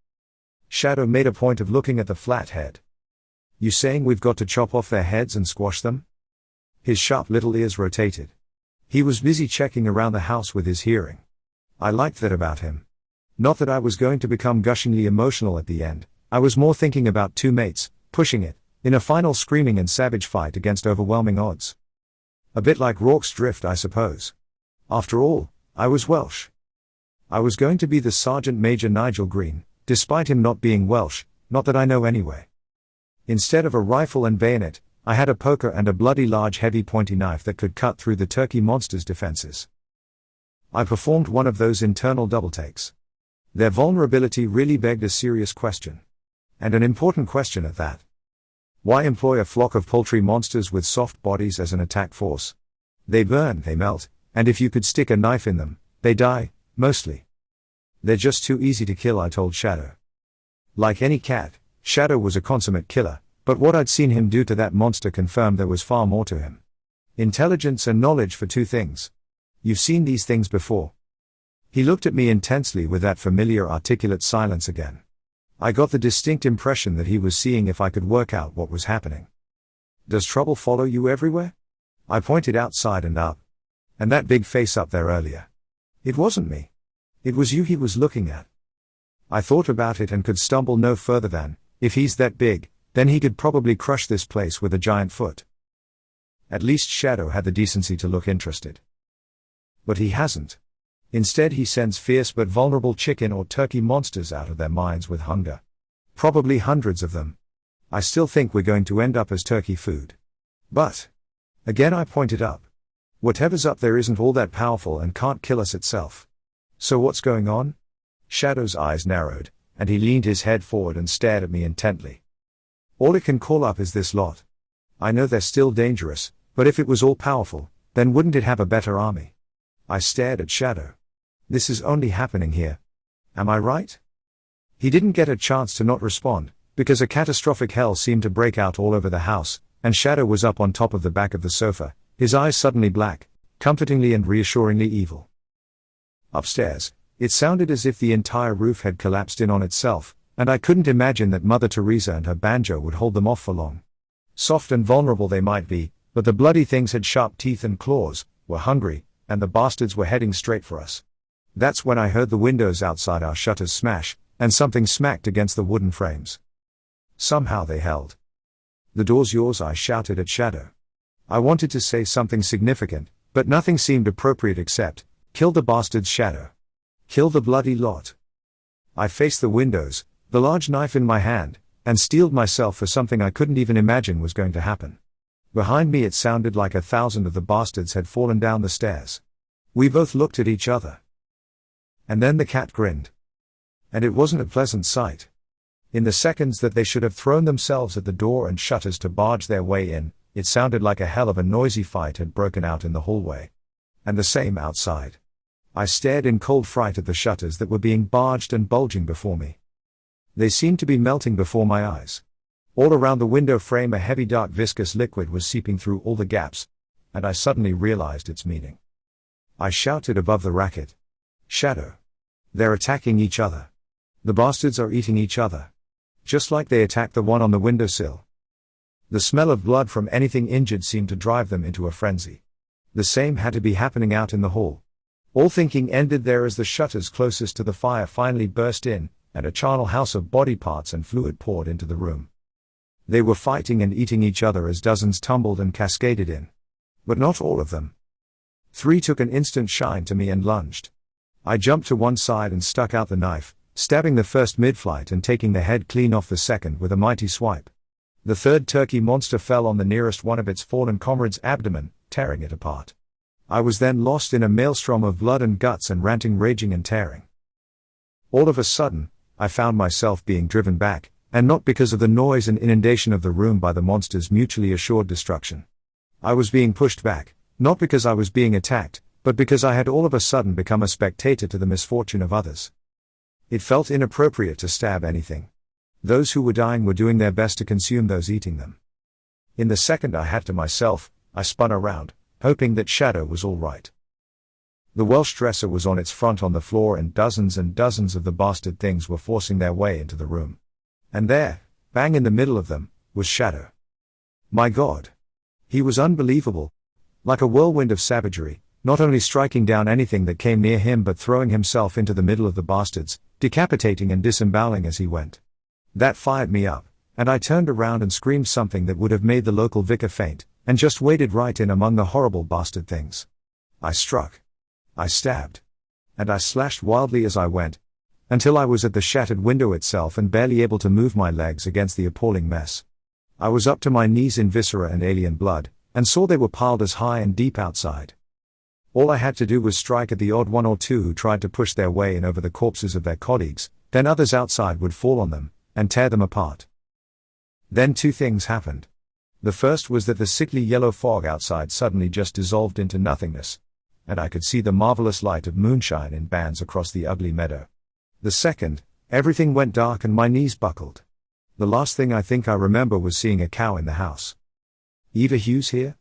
Shadow made a point of looking at the flat head. You saying we've got to chop off their heads and squash them? His sharp little ears rotated. He was busy checking around the house with his hearing. I liked that about him. Not that I was going to become gushingly emotional at the end, I was more thinking about 2 mates, pushing it, in a final screaming and savage fight against overwhelming odds. A bit like Rorke's Drift, I suppose. After all, I was Welsh. I was going to be the Sergeant Major Nigel Green, despite him not being Welsh, not that I know anyway. Instead of a rifle and bayonet, I had a poker and a bloody large heavy pointy knife that could cut through the turkey monster's defenses. I performed one of those internal double takes. Their vulnerability really begged a serious question. And an important question at that. Why employ a flock of poultry monsters with soft bodies as an attack force? They burn, they melt, and if you could stick a knife in them, they die, mostly. They're just too easy to kill, I told Shadow. Like any cat, Shadow was a consummate killer, but what I'd seen him do to that monster confirmed there was far more to him. Intelligence and knowledge for 2 things. You've seen these things before. He looked at me intensely with that familiar articulate silence again. I got the distinct impression that he was seeing if I could work out what was happening. Does trouble follow you everywhere? I pointed outside and up. And that big face up there earlier. It wasn't me. It was you he was looking at. I thought about it and could stumble no further than, if he's that big, then he could probably crush this place with a giant foot. At least Shadow had the decency to look interested. But he hasn't. Instead he sends fierce but vulnerable chicken or turkey monsters out of their minds with hunger. Probably hundreds of them. I still think we're going to end up as turkey food. But, again I pointed up. Whatever's up there isn't all that powerful and can't kill us itself. So what's going on? Shadow's eyes narrowed, and he leaned his head forward and stared at me intently. All it can call up is this lot. I know they're still dangerous, but if it was all powerful, then wouldn't it have a better army? I stared at Shadow. This is only happening here. Am I right? He didn't get a chance to not respond, because a catastrophic hell seemed to break out all over the house, and Shadow was up on top of the back of the sofa, his eyes suddenly black, comfortingly and reassuringly evil. Upstairs, it sounded as if the entire roof had collapsed in on itself, and I couldn't imagine that Mother Teresa and her banjo would hold them off for long. Soft and vulnerable they might be, but the bloody things had sharp teeth and claws, were hungry, and the bastards were heading straight for us. That's when I heard the windows outside our shutters smash, and something smacked against the wooden frames. Somehow they held. The door's yours, I shouted at Shadow. I wanted to say something significant, but nothing seemed appropriate except, kill the bastards, Shadow. Kill the bloody lot. I faced the windows, the large knife in my hand, and steeled myself for something I couldn't even imagine was going to happen. Behind me it sounded like 1,000 of the bastards had fallen down the stairs. We both looked at each other. And then the cat grinned. And it wasn't a pleasant sight. In the seconds that they should have thrown themselves at the door and shutters to barge their way in, it sounded like a hell of a noisy fight had broken out in the hallway. And the same outside. I stared in cold fright at the shutters that were being barged and bulging before me. They seemed to be melting before my eyes. All around the window frame a heavy dark viscous liquid was seeping through all the gaps, and I suddenly realized its meaning. I shouted above the racket. Shadow. They're attacking each other. The bastards are eating each other. Just like they attacked the one on the windowsill. The smell of blood from anything injured seemed to drive them into a frenzy. The same had to be happening out in the hall. All thinking ended there as the shutters closest to the fire finally burst in, and a charnel house of body parts and fluid poured into the room. They were fighting and eating each other as dozens tumbled and cascaded in. But not all of them. 3 took an instant shine to me and lunged. I jumped to one side and stuck out the knife, stabbing the first mid-flight and taking the head clean off the second with a mighty swipe. The third turkey monster fell on the nearest one of its fallen comrade's abdomen, tearing it apart. I was then lost in a maelstrom of blood and guts and ranting, raging and tearing. All of a sudden, I found myself being driven back, and not because of the noise and inundation of the room by the monster's mutually assured destruction. I was being pushed back, not because I was being attacked, but because I had all of a sudden become a spectator to the misfortune of others. It felt inappropriate to stab anything. Those who were dying were doing their best to consume those eating them. In the second I had to myself, I spun around, hoping that Shadow was all right. The Welsh dresser was on its front on the floor and dozens of the bastard things were forcing their way into the room. And there, bang in the middle of them, was Shadow. My God! He was unbelievable. Like a whirlwind of savagery, not only striking down anything that came near him but throwing himself into the middle of the bastards, decapitating and disemboweling as he went. That fired me up, and I turned around and screamed something that would have made the local vicar faint, and just waded right in among the horrible bastard things. I struck. I stabbed. And I slashed wildly as I went, until I was at the shattered window itself and barely able to move my legs against the appalling mess. I was up to my knees in viscera and alien blood, and saw they were piled as high and deep outside. All I had to do was strike at the odd one or two who tried to push their way in over the corpses of their colleagues, then others outside would fall on them, and tear them apart. Then 2 things happened. The first was that the sickly yellow fog outside suddenly just dissolved into nothingness, and I could see the marvelous light of moonshine in bands across the ugly meadow. The second, everything went dark and my knees buckled. The last thing I think I remember was seeing a cow in the house. Eva Hughes here?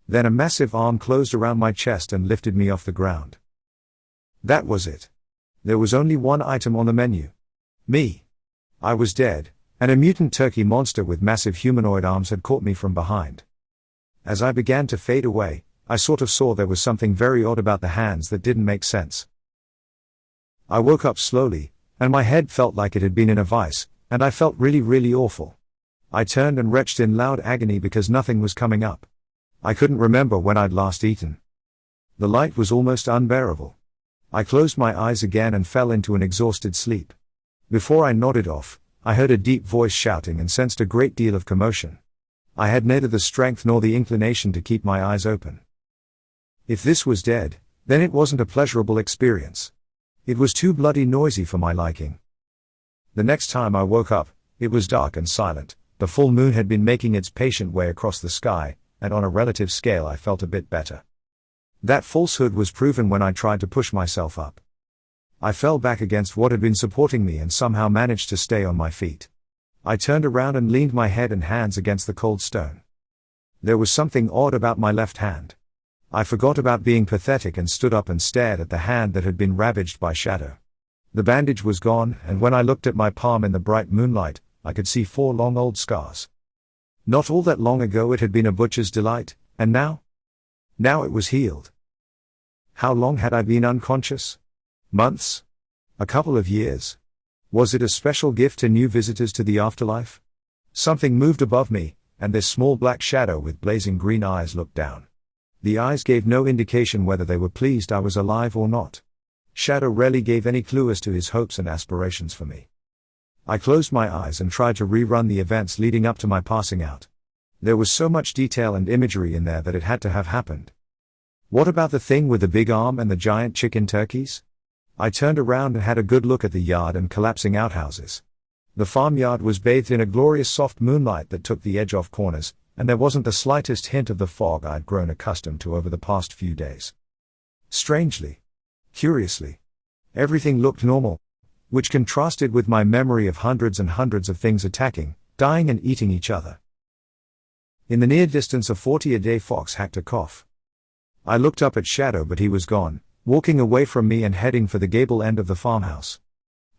Then a massive arm closed around my chest and lifted me off the ground. That was it. There was only one item on the menu. Me. I was dead, and a mutant turkey monster with massive humanoid arms had caught me from behind. As I began to fade away, I sort of saw there was something very odd about the hands that didn't make sense. I woke up slowly, and my head felt like it had been in a vice, and I felt really awful. I turned and retched in loud agony because nothing was coming up. I couldn't remember when I'd last eaten. The light was almost unbearable. I closed my eyes again and fell into an exhausted sleep. Before I nodded off, I heard a deep voice shouting and sensed a great deal of commotion. I had neither the strength nor the inclination to keep my eyes open. If this was dead, then it wasn't a pleasurable experience. It was too bloody noisy for my liking. The next time I woke up, it was dark and silent. The full moon had been making its patient way across the sky, and on a relative scale I felt a bit better. That falsehood was proven when I tried to push myself up. I fell back against what had been supporting me and somehow managed to stay on my feet. I turned around and leaned my head and hands against the cold stone. There was something odd about my left hand. I forgot about being pathetic and stood up and stared at the hand that had been ravaged by Shadow. The bandage was gone, and when I looked at my palm in the bright moonlight, I could see 4 long old scars. Not all that long ago it had been a butcher's delight, and now? Now it was healed. How long had I been unconscious? Months? A couple of years? Was it a special gift to new visitors to the afterlife? Something moved above me, and this small black shadow with blazing green eyes looked down. The eyes gave no indication whether they were pleased I was alive or not. Shadow rarely gave any clue as to his hopes and aspirations for me. I closed my eyes and tried to rerun the events leading up to my passing out. There was so much detail and imagery in there that it had to have happened. What about the thing with the big arm and the giant chicken turkeys? I turned around and had a good look at the yard and collapsing outhouses. The farmyard was bathed in a glorious soft moonlight that took the edge off corners, and there wasn't the slightest hint of the fog I'd grown accustomed to over the past few days. Strangely, curiously, everything looked normal, which contrasted with my memory of hundreds and hundreds of things attacking, dying and eating each other. In the near distance, a 40-a-day fox hacked a cough. I looked up at Shadow, but he was gone, walking away from me and heading for the gable end of the farmhouse.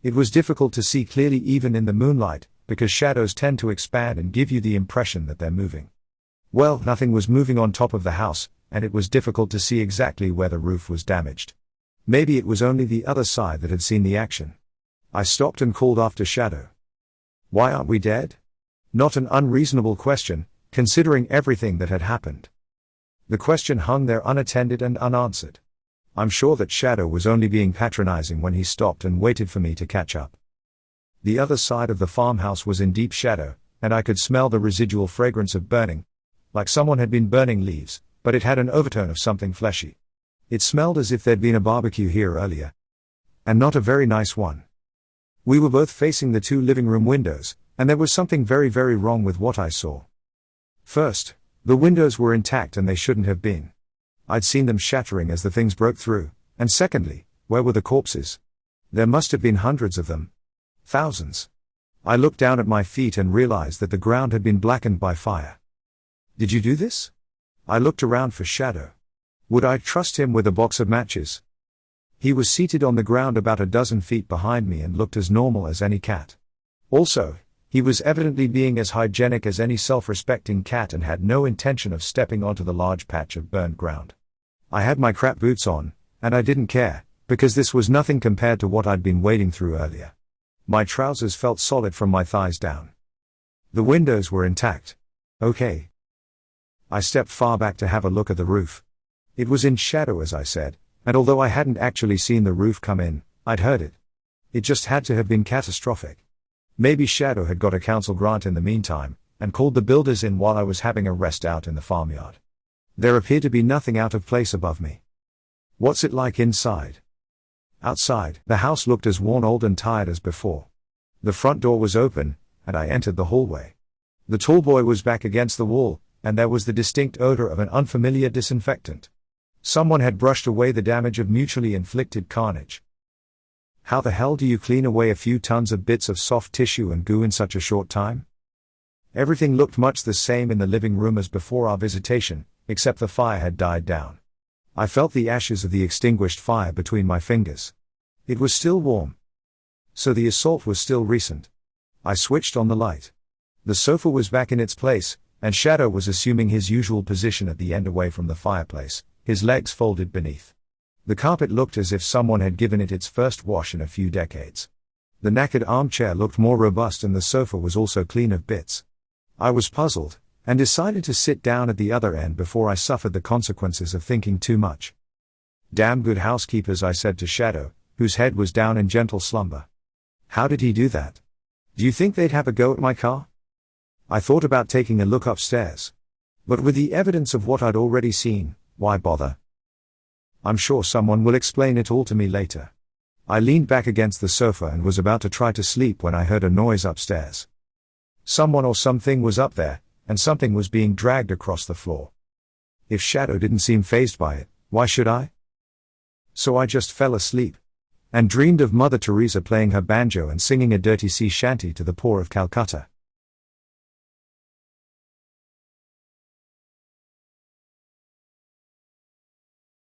It was difficult to see clearly even in the moonlight, because shadows tend to expand and give you the impression that they're moving. Well, nothing was moving on top of the house, and it was difficult to see exactly where the roof was damaged. Maybe it was only the other side that had seen the action. I stopped and called after Shadow. Why aren't we dead? Not an unreasonable question, considering everything that had happened. The question hung there unattended and unanswered. I'm sure that Shadow was only being patronizing when he stopped and waited for me to catch up. The other side of the farmhouse was in deep shadow, and I could smell the residual fragrance of burning, like someone had been burning leaves, but it had an overtone of something fleshy. It smelled as if there'd been a barbecue here earlier. And not a very nice one. We were both facing the 2 living room windows, and there was something very, very wrong with what I saw. First, the windows were intact and they shouldn't have been. I'd seen them shattering as the things broke through, and secondly, where were the corpses? There must have been hundreds of them. Thousands. I looked down at my feet and realized that the ground had been blackened by fire. Did you do this? I looked around for Shadow. Would I trust him with a box of matches? He was seated on the ground about a dozen feet behind me and looked as normal as any cat. Also, he was evidently being as hygienic as any self-respecting cat and had no intention of stepping onto the large patch of burned ground. I had my crap boots on, and I didn't care, because this was nothing compared to what I'd been wading through earlier. My trousers felt solid from my thighs down. The windows were intact. Okay. I stepped far back to have a look at the roof. It was in shadow, as I said, and although I hadn't actually seen the roof come in, I'd heard it. It just had to have been catastrophic. Maybe Shadow had got a council grant in the meantime, and called the builders in while I was having a rest out in the farmyard. There appeared to be nothing out of place above me. What's it like inside? Outside, the house looked as worn, old and tired as before. The front door was open, and I entered the hallway. The tall boy was back against the wall, and there was the distinct odor of an unfamiliar disinfectant. Someone had brushed away the damage of mutually inflicted carnage. How the hell do you clean away a few tons of bits of soft tissue and goo in such a short time? Everything looked much the same in the living room as before our visitation, except the fire had died down. I felt the ashes of the extinguished fire between my fingers. It was still warm. So the assault was still recent. I switched on the light. The sofa was back in its place, and Shadow was assuming his usual position at the end away from the fireplace, his legs folded beneath. The carpet looked as if someone had given it its first wash in a few decades. The knackered armchair looked more robust and the sofa was also clean of bits. I was puzzled, and decided to sit down at the other end before I suffered the consequences of thinking too much. Damn good housekeepers, I said to Shadow, whose head was down in gentle slumber. How did he do that? Do you think they'd have a go at my car? I thought about taking a look upstairs. But with the evidence of what I'd already seen, why bother? I'm sure someone will explain it all to me later. I leaned back against the sofa and was about to try to sleep when I heard a noise upstairs. Someone or something was up there, and something was being dragged across the floor. If Shadow didn't seem fazed by it, why should I? So I just fell asleep, and dreamed of Mother Teresa playing her banjo and singing a dirty sea shanty to the poor of Calcutta.